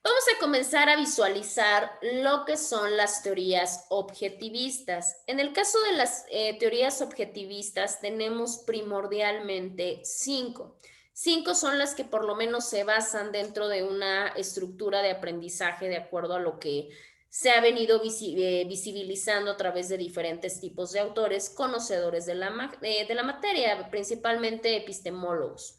Vamos a comenzar a visualizar lo que son las teorías objetivistas. En el caso de las teorías objetivistas tenemos primordialmente 5. 5 son las que por lo menos se basan dentro de una estructura de aprendizaje de acuerdo a lo que se ha venido visibilizando a través de diferentes tipos de autores conocedores de la materia, principalmente epistemólogos.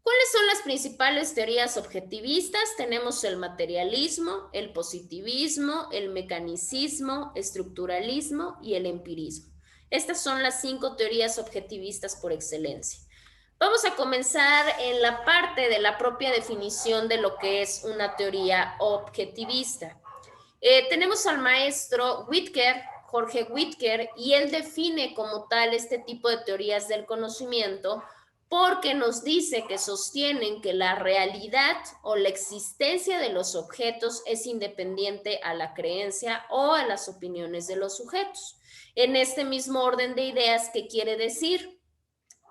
¿Cuáles son las principales teorías objetivistas? Tenemos el materialismo, el positivismo, el mecanicismo, estructuralismo y el empirismo. Estas son las 5 teorías objetivistas por excelencia. Vamos a comenzar en la parte de la propia definición de lo que es una teoría objetivista. Tenemos al maestro Jorge Whittaker, y él define como tal este tipo de teorías del conocimiento porque nos dice que sostienen que la realidad o la existencia de los objetos es independiente a la creencia o a las opiniones de los sujetos. En este mismo orden de ideas, ¿qué quiere decir?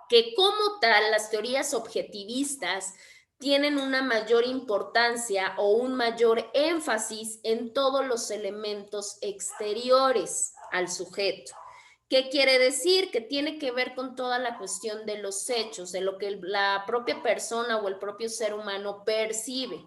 Que como tal las teorías objetivistas tienen una mayor importancia o un mayor énfasis en todos los elementos exteriores al sujeto. ¿Qué quiere decir? Que tiene que ver con toda la cuestión de los hechos, de lo que la propia persona o el propio ser humano percibe,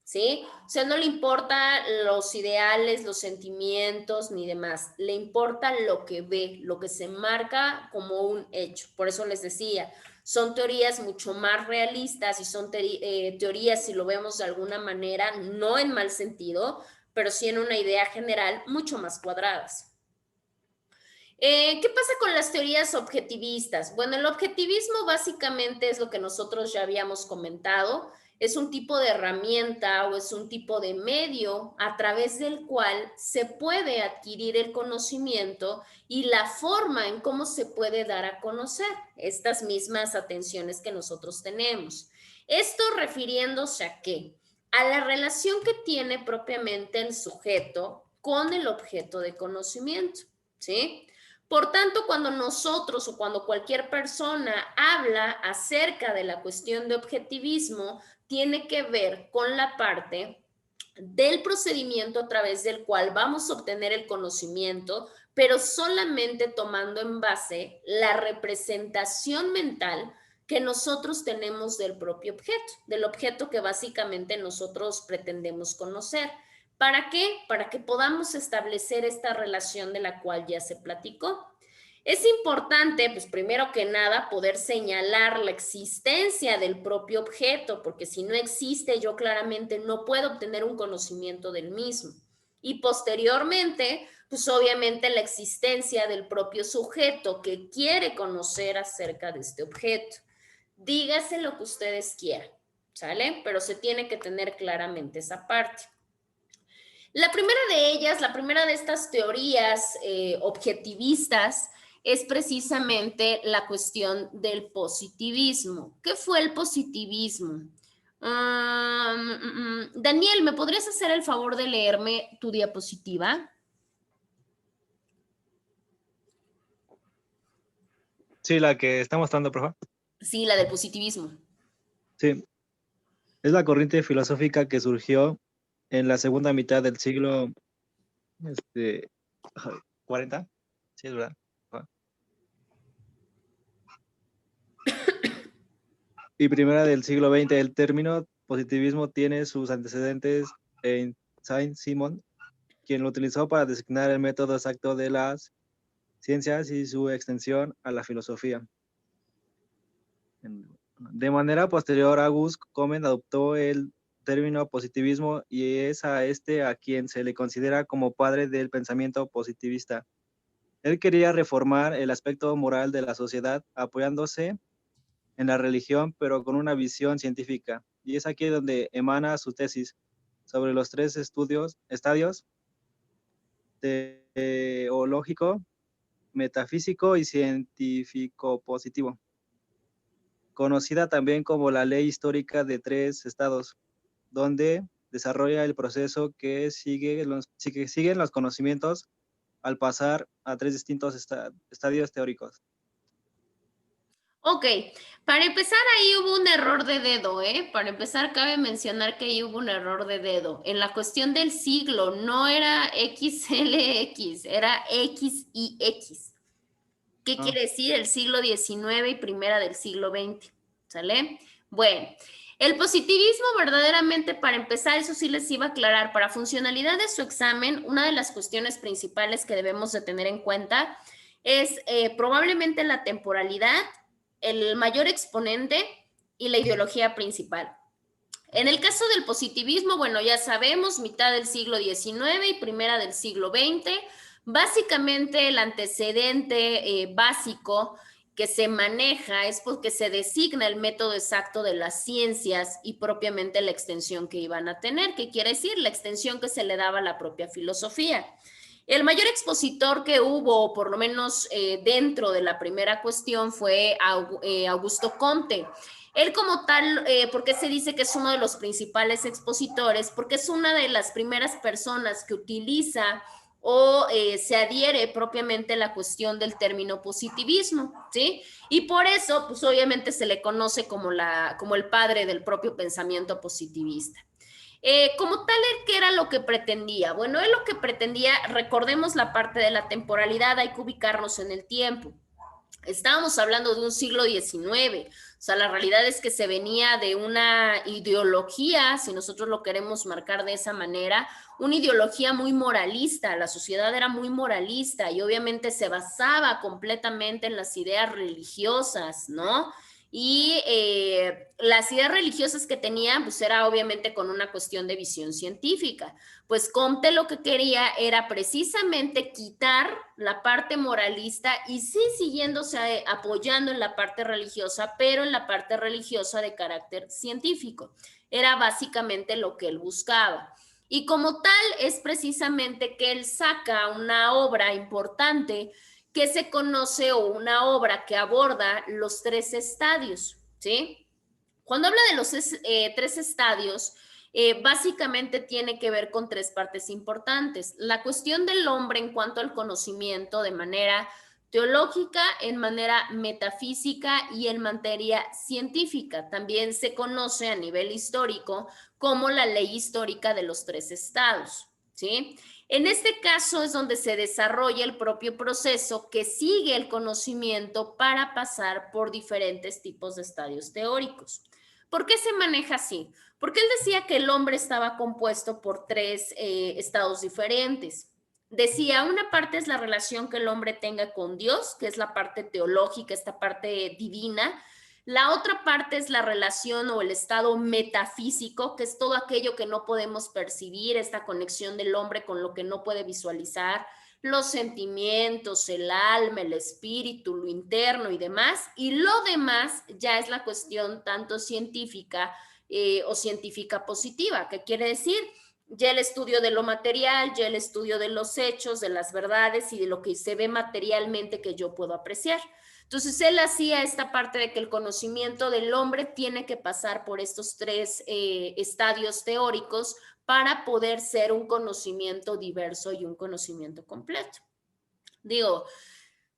¿sí? O sea, no le importa los ideales, los sentimientos ni demás, le importa lo que ve, lo que se marca como un hecho. Por eso les decía, son teorías mucho más realistas y son teorías, si lo vemos de alguna manera, no en mal sentido, pero sí en una idea general, mucho más cuadradas. ¿Qué pasa con las teorías objetivistas? Bueno, el objetivismo básicamente es lo que nosotros ya habíamos comentado, es un tipo de herramienta o es un tipo de medio a través del cual se puede adquirir el conocimiento y la forma en cómo se puede dar a conocer estas mismas atenciones que nosotros tenemos. Esto refiriéndose a qué? A la relación que tiene propiamente el sujeto con el objeto de conocimiento, ¿sí? Por tanto, cuando nosotros o cuando cualquier persona habla acerca de la cuestión de objetivismo, tiene que ver con la parte del procedimiento a través del cual vamos a obtener el conocimiento, pero solamente tomando en base la representación mental que nosotros tenemos del propio objeto, del objeto que básicamente nosotros pretendemos conocer. ¿Para qué? Para que podamos establecer esta relación de la cual ya se platicó. Es importante, pues primero que nada, poder señalar la existencia del propio objeto, porque si no existe, yo claramente no puedo obtener un conocimiento del mismo. Y posteriormente, pues obviamente la existencia del propio sujeto que quiere conocer acerca de este objeto. Dígase lo que ustedes quieran, ¿sale? Pero se tiene que tener claramente esa parte. La primera de ellas, la primera de estas teorías objetivistas, es precisamente la cuestión del positivismo. ¿Qué fue el positivismo? Daniel, ¿me podrías hacer el favor de leerme tu diapositiva? Sí, la que está mostrando, profe. Sí, la del positivismo. Sí, es la corriente filosófica que surgió en la segunda mitad del siglo 40. Sí, es verdad. Y primera del siglo XX. El término positivismo tiene sus antecedentes en Saint-Simon, quien lo utilizó para designar el método exacto de las ciencias y su extensión a la filosofía. De manera posterior, Auguste Comte adoptó el término positivismo y es a este a quien se le considera como padre del pensamiento positivista. Él quería reformar el aspecto moral de la sociedad apoyándose en la religión, pero con una visión científica. Y es aquí donde emana su tesis sobre los tres estadios teológico, metafísico y científico positivo, conocida también como la ley histórica de tres estados, donde desarrolla el proceso que siguen los conocimientos al pasar a tres distintos estadios teóricos. Ok, para empezar ahí hubo un error de dedo, ¿eh? Para empezar cabe mencionar que ahí hubo un error de dedo. En la cuestión del siglo no era XLX, era XIX. ¿Qué quiere decir? El siglo XIX y primera del siglo XX, ¿sale? Bueno, el positivismo verdaderamente, para empezar, eso sí les iba a aclarar, para funcionalidad de su examen, una de las cuestiones principales que debemos de tener en cuenta es probablemente la temporalidad, el mayor exponente y la ideología principal. En el caso del positivismo, bueno, ya sabemos, mitad del siglo XIX y primera del siglo XX, básicamente el antecedente básico que se maneja es porque se designa el método exacto de las ciencias y propiamente la extensión que iban a tener, que quiere decir la extensión que se le daba a la propia filosofía. El mayor expositor que hubo, por lo menos dentro de la primera cuestión, fue Augusto Comte. Él como tal, ¿por qué se dice que es uno de los principales expositores? Porque es una de las primeras personas que utiliza o se adhiere propiamente a la cuestión del término positivismo, ¿sí? Y por eso, pues obviamente se le conoce como el padre del propio pensamiento positivista. Como tal, ¿qué era lo que pretendía? Bueno, él lo que pretendía, recordemos la parte de la temporalidad, hay que ubicarnos en el tiempo. Estábamos hablando de un siglo XIX, o sea, la realidad es que se venía de una ideología, si nosotros lo queremos marcar de esa manera, una ideología muy moralista, la sociedad era muy moralista y obviamente se basaba completamente en las ideas religiosas, ¿no? Y las ideas religiosas que tenían, pues era obviamente con una cuestión de visión científica. Pues Comte lo que quería era precisamente quitar la parte moralista y sí siguiéndose apoyando en la parte religiosa, pero en la parte religiosa de carácter científico. Era básicamente lo que él buscaba. Y como tal es precisamente que él saca una obra importante que se conoce o una obra que aborda los tres estadios, ¿sí? Cuando habla de los tres estadios, básicamente tiene que ver con tres partes importantes. La cuestión del hombre en cuanto al conocimiento de manera teológica, en manera metafísica y en materia científica. También se conoce a nivel histórico como la ley histórica de los tres estados, ¿sí? En este caso es donde se desarrolla el propio proceso que sigue el conocimiento para pasar por diferentes tipos de estadios teóricos. ¿Por qué se maneja así? Porque él decía que el hombre estaba compuesto por tres estados diferentes. Decía, una parte es la relación que el hombre tenga con Dios, que es la parte teológica, esta parte divina. La otra parte es la relación o el estado metafísico, que es todo aquello que no podemos percibir, esta conexión del hombre con lo que no puede visualizar, los sentimientos, el alma, el espíritu, lo interno y demás. Y lo demás ya es la cuestión tanto científica o científica positiva, que quiere decir ya el estudio de lo material, ya el estudio de los hechos, de las verdades y de lo que se ve materialmente que yo puedo apreciar. Entonces, él hacía esta parte de que el conocimiento del hombre tiene que pasar por estos tres estadios teóricos para poder ser un conocimiento diverso y un conocimiento completo. Digo,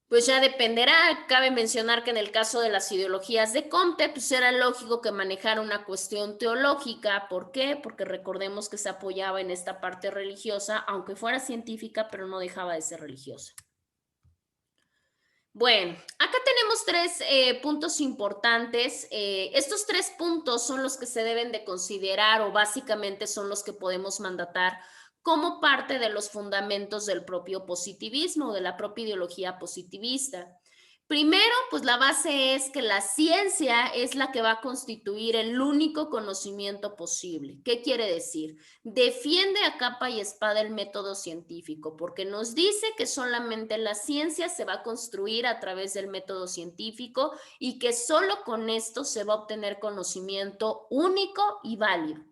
pues ya dependerá. Cabe mencionar que en el caso de las ideologías de Comte, pues era lógico que manejara una cuestión teológica. ¿Por qué? Porque recordemos que se apoyaba en esta parte religiosa, aunque fuera científica, pero no dejaba de ser religiosa. Bueno, acá tenemos tres puntos importantes. Estos tres puntos son los que se deben de considerar o básicamente son los que podemos mandatar como parte de los fundamentos del propio positivismo, de la propia ideología positivista. Primero, pues la base es que la ciencia es la que va a constituir el único conocimiento posible. ¿Qué quiere decir? Defiende a capa y espada el método científico, porque nos dice que solamente la ciencia se va a construir a través del método científico y que solo con esto se va a obtener conocimiento único y válido.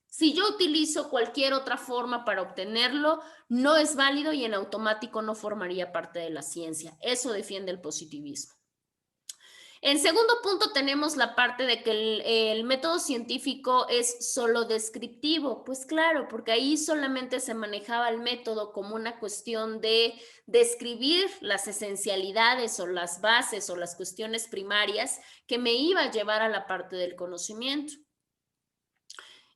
Si yo utilizo cualquier otra forma para obtenerlo, no es válido y en automático no formaría parte de la ciencia. Eso defiende el positivismo. En segundo punto tenemos la parte de que el método científico es solo descriptivo. Pues claro, porque ahí solamente se manejaba el método como una cuestión de describir las esencialidades o las bases o las cuestiones primarias que me iba a llevar a la parte del conocimiento.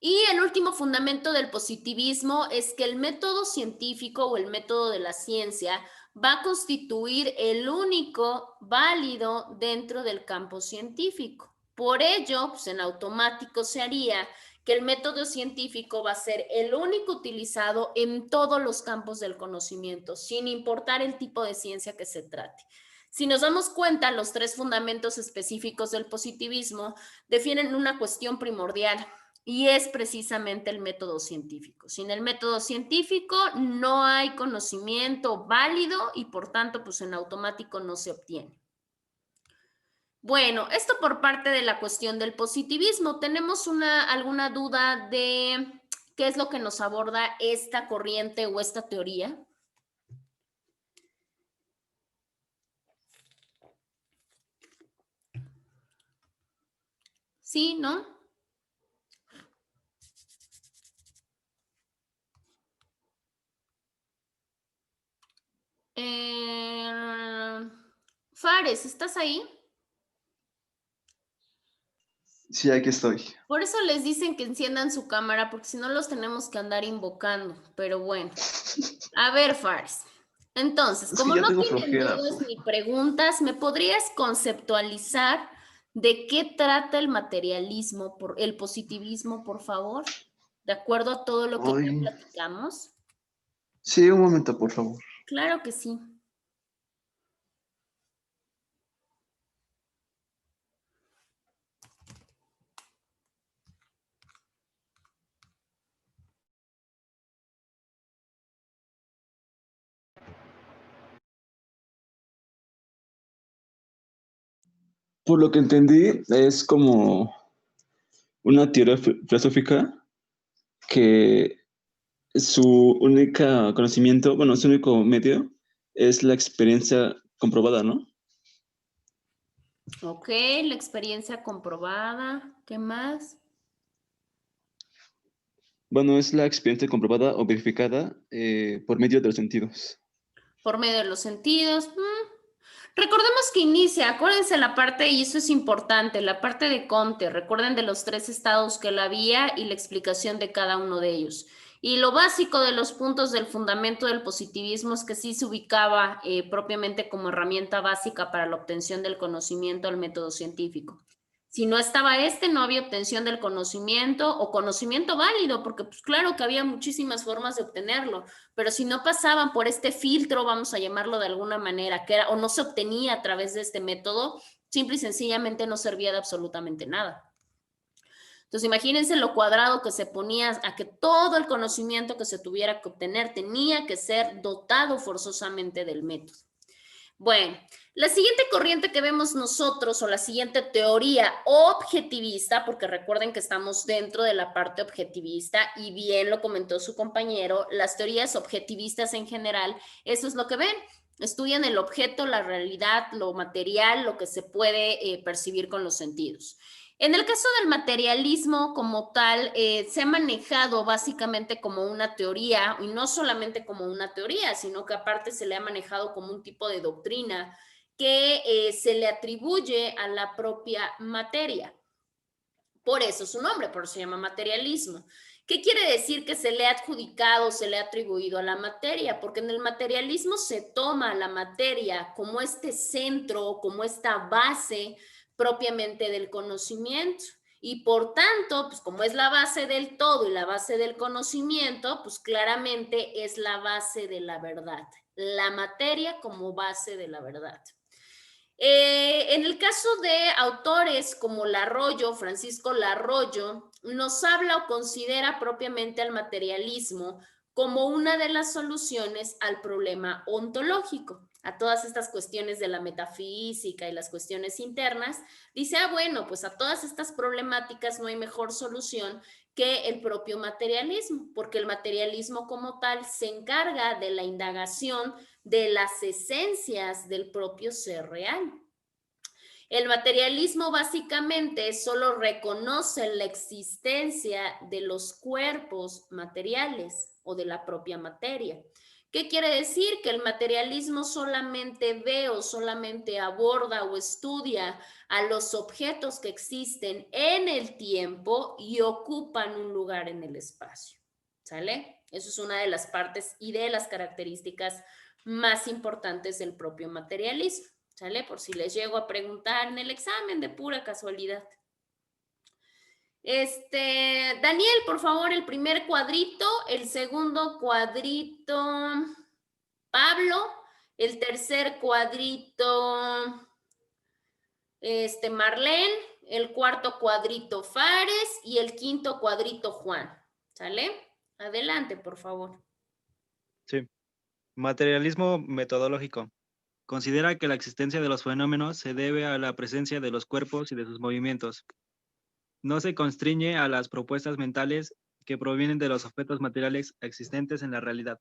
Y el último fundamento del positivismo es que el método científico o el método de la ciencia va a constituir el único válido dentro del campo científico. Por ello, pues en automático se haría que el método científico va a ser el único utilizado en todos los campos del conocimiento, sin importar el tipo de ciencia que se trate. Si nos damos cuenta, los tres fundamentos específicos del positivismo definen una cuestión primordial, y es precisamente el método científico. Sin el método científico no hay conocimiento válido y por tanto, pues en automático no se obtiene. Bueno, esto por parte de la cuestión del positivismo. ¿Tenemos alguna duda de qué es lo que nos aborda esta corriente o esta teoría? ¿Sí? ¿No? Fares, ¿estás ahí? Sí, aquí estoy. Por eso les dicen que enciendan su cámara, porque si no los tenemos que andar invocando. Pero bueno. A ver, Fares. Entonces, como no tienen dudas ni preguntas, ¿me podrías conceptualizar de qué trata el materialismo, el positivismo, por favor? De acuerdo a todo lo que ya platicamos. Sí, un momento, por favor. Claro que sí. Por lo que entendí, es como una teoría filosófica que su único conocimiento, bueno, su único medio es la experiencia comprobada, ¿no? Ok, la experiencia comprobada. ¿Qué más? Bueno, es la experiencia comprobada o verificada por medio de los sentidos. Por medio de los sentidos. Recordemos que inicia, acuérdense la parte, y eso es importante, la parte de Comte, recuerden de los tres estados que él había y la explicación de cada uno de ellos. Y lo básico de los puntos del fundamento del positivismo es que sí se ubicaba propiamente como herramienta básica para la obtención del conocimiento al método científico. Si no estaba no había obtención del conocimiento o conocimiento válido, porque pues claro que había muchísimas formas de obtenerlo, pero si no pasaban por este filtro, vamos a llamarlo de alguna manera, que era, o no se obtenía a través de este método, simple y sencillamente no servía de absolutamente nada. Entonces, imagínense lo cuadrado que se ponía a que todo el conocimiento que se tuviera que obtener tenía que ser dotado forzosamente del método. Bueno, la siguiente corriente que vemos nosotros, o la siguiente teoría objetivista, porque recuerden que estamos dentro de la parte objetivista, y bien lo comentó su compañero, las teorías objetivistas en general, eso es lo que ven. Estudian el objeto, la realidad, lo material, lo que se puede percibir con los sentidos. En el caso del materialismo como tal, se ha manejado básicamente como una teoría, y no solamente como una teoría, sino que aparte se le ha manejado como un tipo de doctrina que se le atribuye a la propia materia. Por eso su nombre, por eso se llama materialismo. ¿Qué quiere decir que se le ha adjudicado, se le ha atribuido a la materia? Porque en el materialismo se toma la materia como este centro, como esta base propiamente del conocimiento. Y por tanto, pues como es la base del todo y la base del conocimiento, pues claramente es la base de la verdad. La materia como base de la verdad. En el caso de autores como Larroyo, Francisco Larroyo, nos habla o considera propiamente al materialismo como una de las soluciones al problema ontológico, a todas estas cuestiones de la metafísica y las cuestiones internas. Dice, bueno, pues a todas estas problemáticas no hay mejor solución que el propio materialismo, porque el materialismo como tal se encarga de la indagación de las esencias del propio ser real. El materialismo básicamente solo reconoce la existencia de los cuerpos materiales o de la propia materia. ¿Qué quiere decir? Que el materialismo solamente ve o solamente aborda o estudia a los objetos que existen en el tiempo y ocupan un lugar en el espacio. ¿Sale? Eso es una de las partes y de las características más importantes del propio materialismo. ¿Sale? Por si les llego a preguntar en el examen de pura casualidad. Daniel, por favor, el primer cuadrito, el segundo cuadrito, Pablo, el tercer cuadrito, Marlene, el cuarto cuadrito, Fares, y el quinto cuadrito, Juan. ¿Sale? Adelante, por favor. Sí. Materialismo metodológico. Considera que la existencia de los fenómenos se debe a la presencia de los cuerpos y de sus movimientos. No se constriñe a las propuestas mentales que provienen de los objetos materiales existentes en la realidad.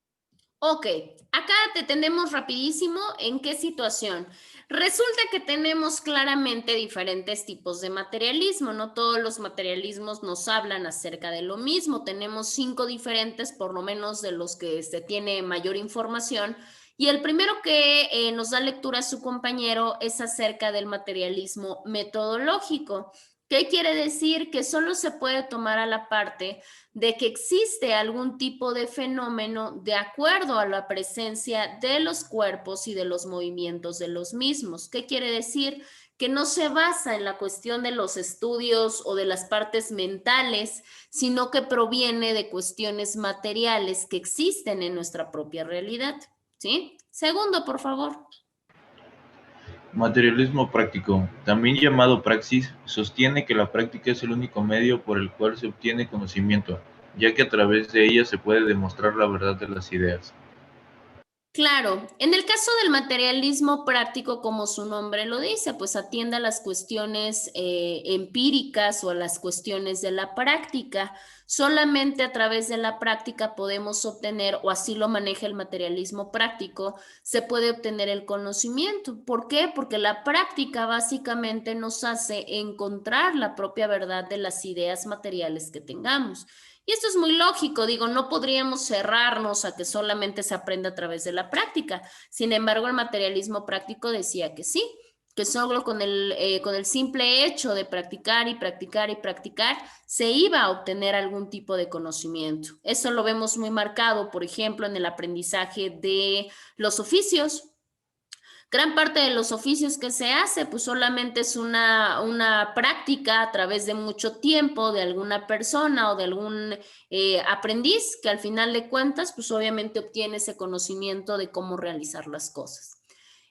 Ok, acá te tenemos rapidísimo en qué situación. Resulta que tenemos claramente diferentes tipos de materialismo, no todos los materialismos nos hablan acerca de lo mismo, tenemos 5 diferentes, por lo menos de los que se tiene mayor información, y el primero que nos da lectura a su compañero es acerca del materialismo metodológico. ¿Qué quiere decir? Que solo se puede tomar a la parte de que existe algún tipo de fenómeno de acuerdo a la presencia de los cuerpos y de los movimientos de los mismos. ¿Qué quiere decir? Que no se basa en la cuestión de los estudios o de las partes mentales, sino que proviene de cuestiones materiales que existen en nuestra propia realidad. ¿Sí? Segundo, por favor. Materialismo práctico, también llamado praxis, sostiene que la práctica es el único medio por el cual se obtiene conocimiento, ya que a través de ella se puede demostrar la verdad de las ideas. Claro, en el caso del materialismo práctico, como su nombre lo dice, pues atiende a las cuestiones empíricas o a las cuestiones de la práctica. Solamente a través de la práctica podemos obtener, o así lo maneja el materialismo práctico, se puede obtener el conocimiento. ¿Por qué? Porque la práctica básicamente nos hace encontrar la propia verdad de las ideas materiales que tengamos. Y esto es muy lógico, digo, no podríamos cerrarnos a que solamente se aprenda a través de la práctica. Sin embargo, el materialismo práctico decía que sí, que solo con el simple hecho de practicar y practicar y practicar se iba a obtener algún tipo de conocimiento. Eso lo vemos muy marcado, por ejemplo, en el aprendizaje de los oficios. Gran parte de los oficios que se hace, pues solamente es una práctica a través de mucho tiempo de alguna persona o de algún aprendiz que al final de cuentas, pues obviamente obtiene ese conocimiento de cómo realizar las cosas.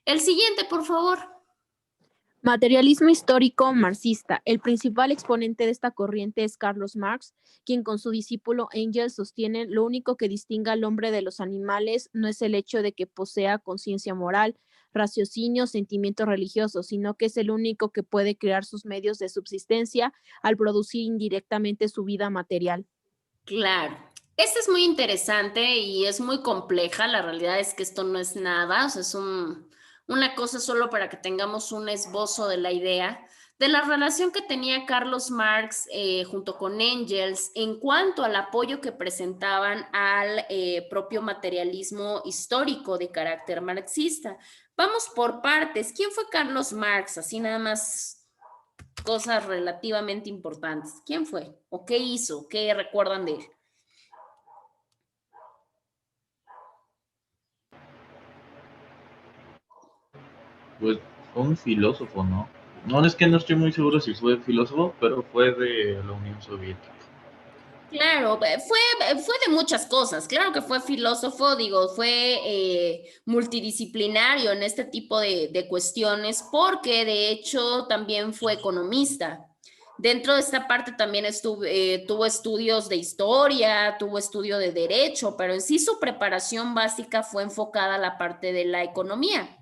El siguiente, por favor. Materialismo histórico marxista. El principal exponente de esta corriente es Carlos Marx, quien con su discípulo Engels sostiene lo único que distingue al hombre de los animales no es el hecho de que posea conciencia moral, raciocinio, sentimientos religiosos, sino que es el único que puede crear sus medios de subsistencia al producir indirectamente su vida material. Claro. Esta es muy interesante y es muy compleja. La realidad es que esto no es nada, o sea, es una cosa solo para que tengamos un esbozo de la idea de la relación que tenía Carlos Marx junto con Engels en cuanto al apoyo que presentaban al propio materialismo histórico de carácter marxista. Vamos por partes. ¿Quién fue Carlos Marx? Así nada más cosas relativamente importantes. ¿Quién fue? ¿O qué hizo? ¿Qué recuerdan de él? Pues fue un filósofo, ¿no? No, es que no estoy muy seguro si fue filósofo, pero fue de la Unión Soviética. Claro, fue de muchas cosas. Claro que fue filósofo, digo, fue multidisciplinario en este tipo de cuestiones, porque de hecho también fue economista. Dentro de esta parte también tuvo estudios de historia, tuvo estudio de derecho, pero en sí su preparación básica fue enfocada a la parte de la economía.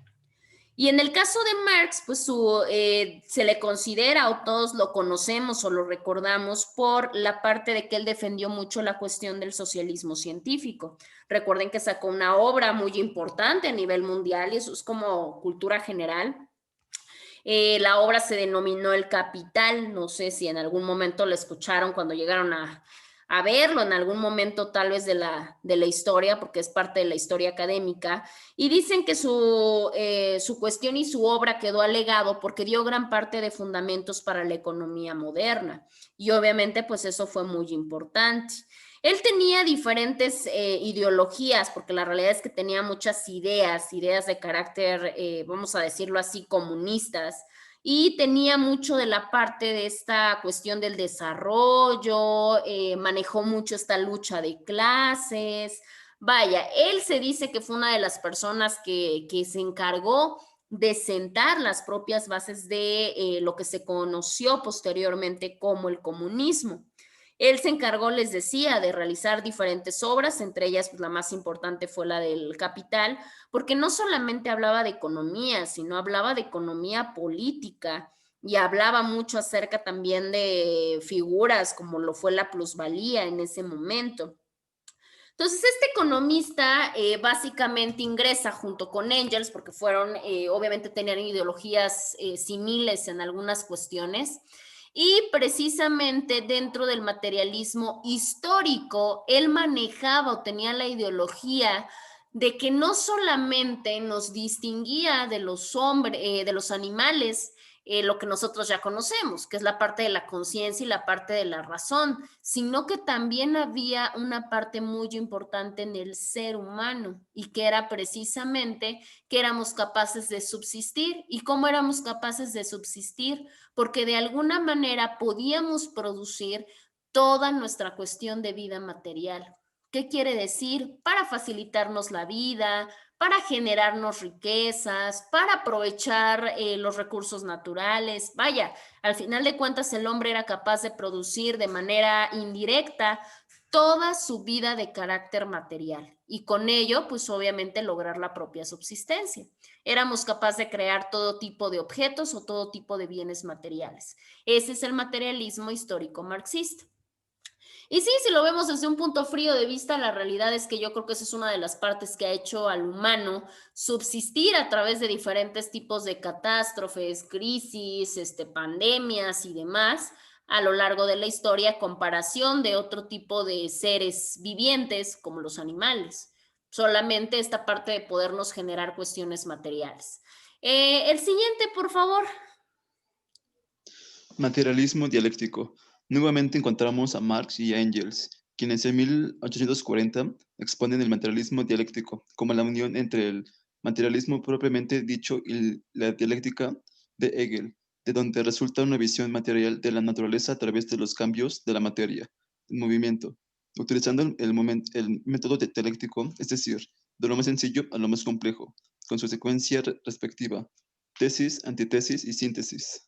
Y en el caso de Marx, pues se le considera o todos lo conocemos o lo recordamos por la parte de que él defendió mucho la cuestión del socialismo científico. Recuerden que sacó una obra muy importante a nivel mundial y eso es como cultura general. La obra se denominó El Capital, no sé si en algún momento la escucharon cuando llegaron a verlo, en algún momento tal vez de la historia, porque es parte de la historia académica, y dicen que su cuestión y su obra quedó alegado porque dio gran parte de fundamentos para la economía moderna, y obviamente pues eso fue muy importante. Él tenía diferentes ideologías, porque la realidad es que tenía muchas ideas de carácter, vamos a decirlo así, comunistas, y tenía mucho de la parte de esta cuestión del desarrollo, manejó mucho esta lucha de clases. Vaya, él se dice que fue una de las personas que se encargó de sentar las propias bases de lo que se conoció posteriormente como el comunismo. Él se encargó, les decía, de realizar diferentes obras, entre ellas pues, la más importante fue la del Capital, porque no solamente hablaba de economía, sino hablaba de economía política y hablaba mucho acerca también de figuras como lo fue la plusvalía en ese momento. Entonces, este economista básicamente ingresa junto con Engels, porque obviamente tenían ideologías similares en algunas cuestiones, y precisamente dentro del materialismo histórico, él manejaba o tenía la ideología de que no solamente nos distinguía de los hombres, de los animales, lo que nosotros ya conocemos, que es la parte de la conciencia y la parte de la razón, sino que también había una parte muy importante en el ser humano y que era precisamente que éramos capaces de subsistir. ¿Y cómo éramos capaces de subsistir? Porque de alguna manera podíamos producir toda nuestra cuestión de vida material. ¿Qué quiere decir? Para facilitarnos la vida, para generarnos riquezas, para aprovechar los recursos naturales. Vaya, al final de cuentas el hombre era capaz de producir de manera indirecta toda su vida de carácter material y con ello, pues obviamente lograr la propia subsistencia. Éramos capaces de crear todo tipo de objetos o todo tipo de bienes materiales. Ese es el materialismo histórico marxista. Y sí, si lo vemos desde un punto frío de vista, la realidad es que yo creo que esa es una de las partes que ha hecho al humano subsistir a través de diferentes tipos de catástrofes, crisis, pandemias y demás a lo largo de la historia, a comparación de otro tipo de seres vivientes como los animales. Solamente esta parte de podernos generar cuestiones materiales. El siguiente, por favor. Materialismo dialéctico. Nuevamente encontramos a Marx y a Engels, quienes en 1840 exponen el materialismo dialéctico como la unión entre el materialismo propiamente dicho y la dialéctica de Hegel, de donde resulta una visión material de la naturaleza a través de los cambios de la materia, el movimiento, utilizando el método dialéctico, es decir, de lo más sencillo a lo más complejo, con su secuencia respectiva, tesis, antítesis y síntesis.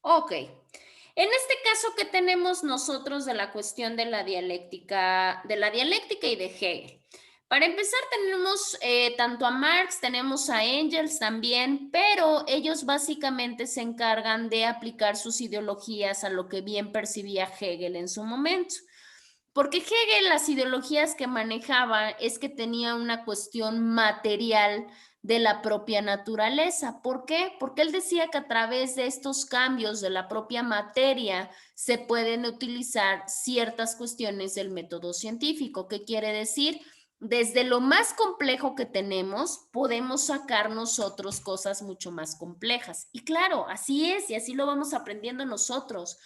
Ok. En este caso, ¿qué tenemos nosotros de la cuestión de la dialéctica y de Hegel? Para empezar, tenemos tanto a Marx, tenemos a Engels también, pero ellos básicamente se encargan de aplicar sus ideologías a lo que bien percibía Hegel en su momento. Porque Hegel, las ideologías que manejaba es que tenía una cuestión material de la propia naturaleza. ¿Por qué? Porque él decía que a través de estos cambios de la propia materia se pueden utilizar ciertas cuestiones del método científico. ¿Qué quiere decir? Desde lo más complejo que tenemos, podemos sacar nosotros cosas mucho más complejas. Y claro, así es, y así lo vamos aprendiendo nosotros.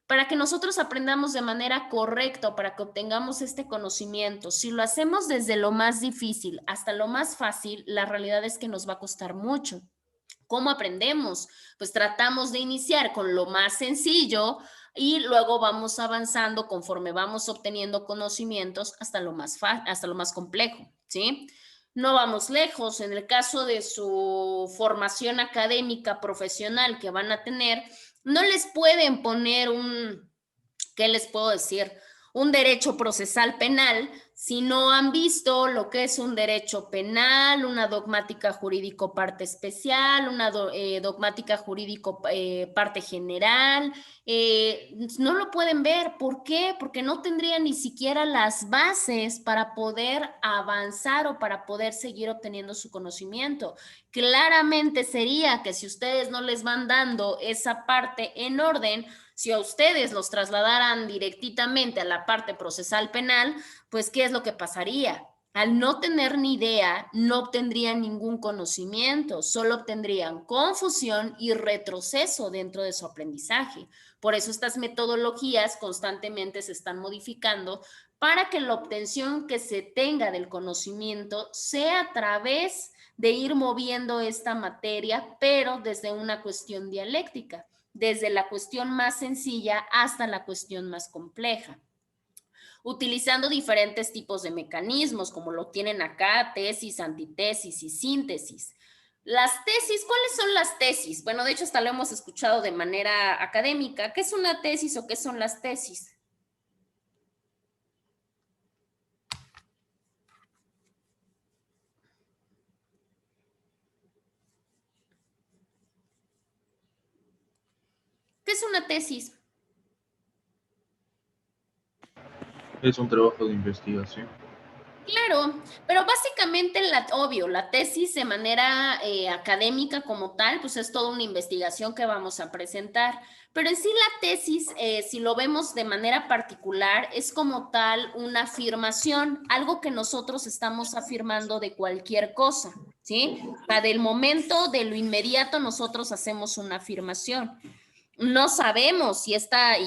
Para que nosotros aprendamos de manera correcta, para que obtengamos este conocimiento, si lo hacemos desde lo más difícil hasta lo más fácil, la realidad es que nos va a costar mucho. ¿Cómo aprendemos? Pues tratamos de iniciar con lo más sencillo y luego vamos avanzando conforme vamos obteniendo conocimientos hasta lo más complejo, ¿sí? No vamos lejos. En el caso de su formación académica profesional que van a tener, no les pueden poner ¿qué les puedo decir? Un derecho procesal penal si no han visto lo que es un derecho penal, una dogmática jurídico parte especial, una dogmática jurídico parte general. No lo pueden ver. ¿Por qué? Porque no tendrían ni siquiera las bases para poder avanzar o para poder seguir obteniendo su conocimiento. Claramente sería que si ustedes no les van dando esa parte en orden, si a ustedes los trasladaran directamente a la parte procesal penal, pues ¿qué es lo que pasaría? Al no tener ni idea, no obtendrían ningún conocimiento, solo obtendrían confusión y retroceso dentro de su aprendizaje. Por eso estas metodologías constantemente se están modificando para que la obtención que se tenga del conocimiento sea a través de ir moviendo esta materia, pero desde una cuestión dialéctica, desde la cuestión más sencilla hasta la cuestión más compleja, utilizando diferentes tipos de mecanismos, como lo tienen acá, tesis, antitesis y síntesis. Las tesis, ¿cuáles son las tesis? Bueno, de hecho hasta lo hemos escuchado de manera académica. ¿Qué es una tesis o qué son las tesis? ¿Qué es una tesis? Es un trabajo de investigación. Claro, pero básicamente, obvio, la tesis de manera académica como tal, pues es toda una investigación que vamos a presentar, pero en sí la tesis, si lo vemos de manera particular, es como tal una afirmación, algo que nosotros estamos afirmando de cualquier cosa, ¿sí? O sea, del momento, de lo inmediato, nosotros hacemos una afirmación. No sabemos si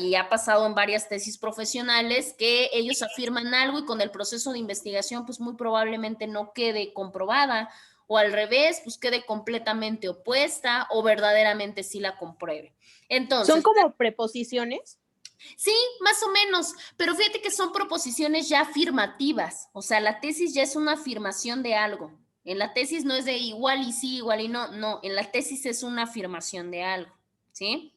y ha pasado en varias tesis profesionales, que ellos afirman algo y con el proceso de investigación, pues muy probablemente no quede comprobada, o al revés, pues quede completamente opuesta, o verdaderamente sí la compruebe. Entonces, ¿son como preposiciones? Sí, más o menos, pero fíjate que son proposiciones ya afirmativas, o sea, la tesis ya es una afirmación de algo. En la tesis no es de igual y sí, igual y no, no, en la tesis es una afirmación de algo, ¿sí?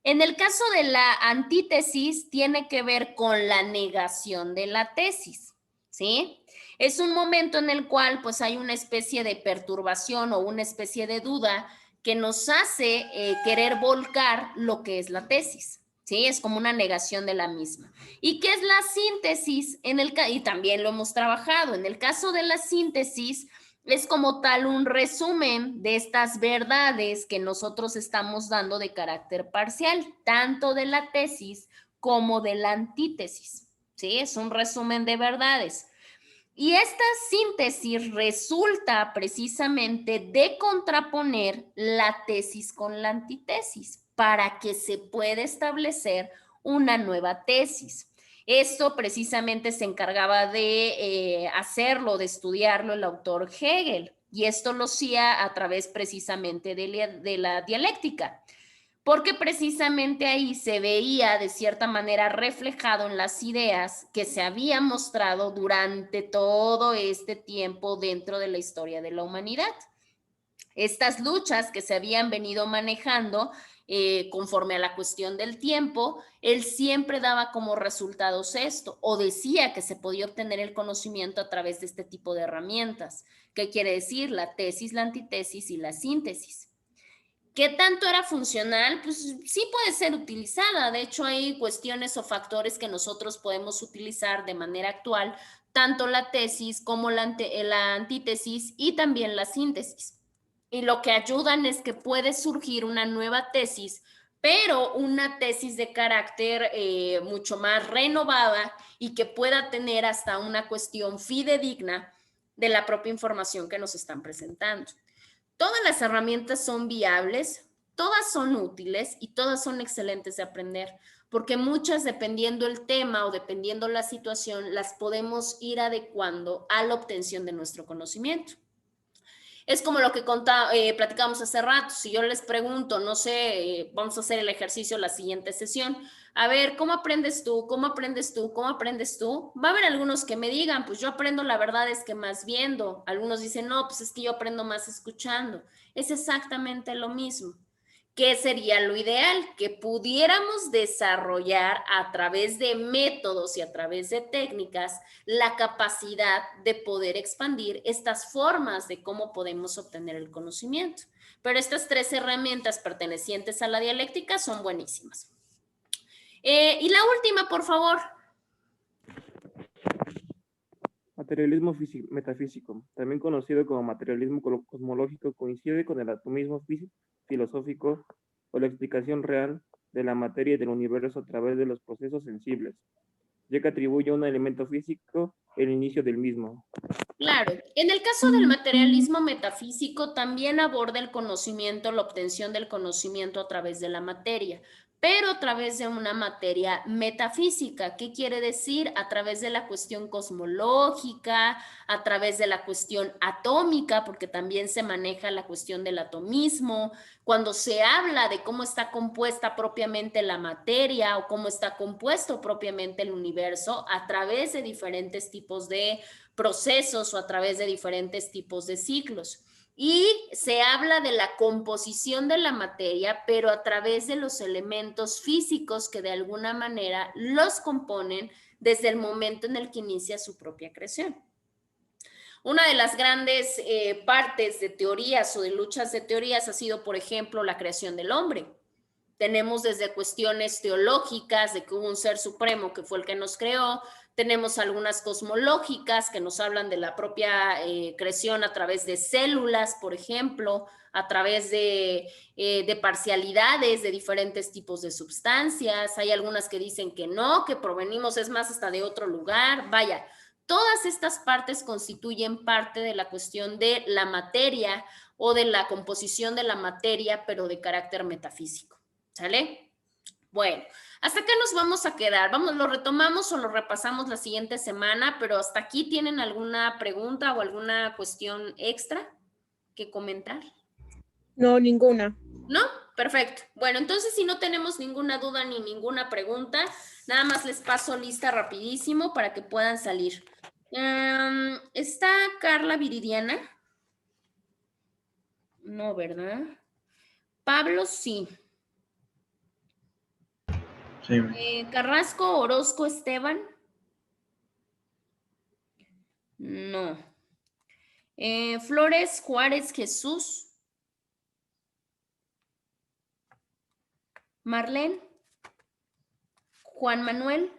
En el caso de la antítesis, tiene que ver con la negación de la tesis, ¿sí? Es un momento en el cual pues hay una especie de perturbación o una especie de duda que nos hace querer volcar lo que es la tesis, ¿sí? Es como una negación de la misma. ¿Y qué es la síntesis? Y también lo hemos trabajado. En el caso de la síntesis, es como tal un resumen de estas verdades que nosotros estamos dando de carácter parcial, tanto de la tesis como de la antítesis, ¿sí? Es un resumen de verdades. Y esta síntesis resulta precisamente de contraponer la tesis con la antítesis para que se pueda establecer una nueva tesis. Esto precisamente se encargaba de hacerlo, de estudiarlo el autor Hegel, y esto lo hacía a través precisamente de la dialéctica, porque precisamente ahí se veía de cierta manera reflejado en las ideas que se habían mostrado durante todo este tiempo dentro de la historia de la humanidad. Estas luchas que se habían venido manejando conforme a la cuestión del tiempo, él siempre daba como resultados esto, o decía que se podía obtener el conocimiento a través de este tipo de herramientas. ¿Qué quiere decir? La tesis, la antítesis y la síntesis. ¿Qué tanto era funcional? Pues sí puede ser utilizada. De hecho, hay cuestiones o factores que nosotros podemos utilizar de manera actual, tanto la tesis como la antítesis y también la síntesis. Y lo que ayudan es que puede surgir una nueva tesis, pero una tesis de carácter mucho más renovada y que pueda tener hasta una cuestión fidedigna de la propia información que nos están presentando. Todas las herramientas son viables, todas son útiles y todas son excelentes de aprender, porque muchas, dependiendo el tema o dependiendo la situación, las podemos ir adecuando a la obtención de nuestro conocimiento. Es como lo que platicamos hace rato. Si yo les pregunto, no sé, vamos a hacer el ejercicio la siguiente sesión. A ver, ¿cómo aprendes tú? ¿Cómo aprendes tú? ¿Cómo aprendes tú? Va a haber algunos que me digan, pues yo aprendo, la verdad es que más viendo. Algunos dicen, no, pues es que yo aprendo más escuchando. Es exactamente lo mismo. ¿Qué sería lo ideal? Que pudiéramos desarrollar a través de métodos y a través de técnicas la capacidad de poder expandir estas formas de cómo podemos obtener el conocimiento. Pero estas tres herramientas pertenecientes a la dialéctica son buenísimas. Y la última, por favor. Materialismo metafísico, también conocido como materialismo cosmológico, coincide con el atomismo filosófico o la explicación real de la materia y del universo a través de los procesos sensibles, ya que atribuye a un elemento físico el inicio del mismo. Claro, en el caso del materialismo metafísico también aborda el conocimiento, la obtención del conocimiento a través de la materia, pero a través de una materia metafísica. ¿Qué quiere decir? A través de la cuestión cosmológica, a través de la cuestión atómica, porque también se maneja la cuestión del atomismo. Cuando se habla de cómo está compuesta propiamente la materia o cómo está compuesto propiamente el universo, a través de diferentes tipos de procesos o a través de diferentes tipos de ciclos. Y se habla de la composición de la materia, pero a través de los elementos físicos que de alguna manera los componen desde el momento en el que inicia su propia creación. Una de las grandes partes de teorías o de luchas de teorías ha sido, por ejemplo, la creación del hombre. Tenemos desde cuestiones teológicas de que hubo un ser supremo que fue el que nos creó, tenemos algunas cosmológicas que nos hablan de la propia creación a través de células, por ejemplo, a través de parcialidades de diferentes tipos de sustancias. Hay algunas que dicen que no, que provenimos, es más, hasta de otro lugar. Vaya, todas estas partes constituyen parte de la cuestión de la materia o de la composición de la materia, pero de carácter metafísico. ¿Sale? Bueno, ¿hasta acá nos vamos a quedar? Vamos, ¿lo retomamos o lo repasamos la siguiente semana? Pero hasta aquí, ¿tienen alguna pregunta o alguna cuestión extra que comentar? No, ninguna. ¿No? Perfecto. Bueno, entonces si no tenemos ninguna duda ni ninguna pregunta, nada más les paso lista rapidísimo para que puedan salir. ¿Está Carla Viridiana? No, ¿verdad? Pablo, sí. Sí. Carrasco, Orozco, Esteban. No. Flores, Juárez, Jesús. Marlene. Juan Manuel.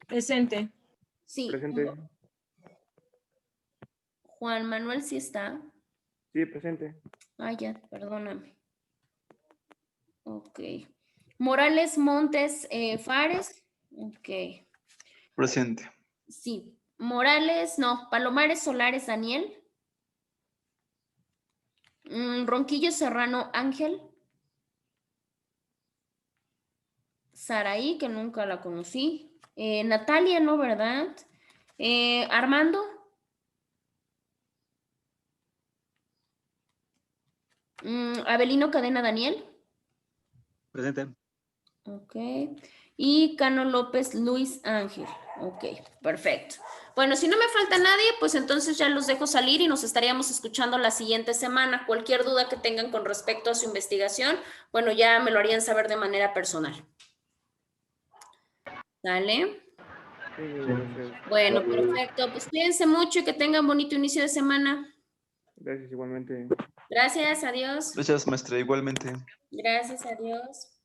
Presente. Sí. Presente. Juan Manuel sí está. Sí, presente. Ah, ya, perdóname. Ok. Morales, Montes, Fares. Ok. Presente. Sí. Morales, no, Palomares Solares Daniel. Ronquillo Serrano Ángel. Saraí, que nunca la conocí. Natalia, ¿no, verdad? Armando. Abelino Cadena Daniel. Presente. Ok. Y Cano López Luis Ángel. Ok, perfecto. Bueno, si no me falta nadie, pues entonces ya los dejo salir y nos estaríamos escuchando la siguiente semana. Cualquier duda que tengan con respecto a su investigación, bueno, ya me lo harían saber de manera personal. ¿Sale? Sí, gracias. Bueno, perfecto. Pues cuídense mucho y que tengan bonito inicio de semana. Gracias igualmente. Gracias, adiós. Gracias, maestra, igualmente. Gracias, adiós.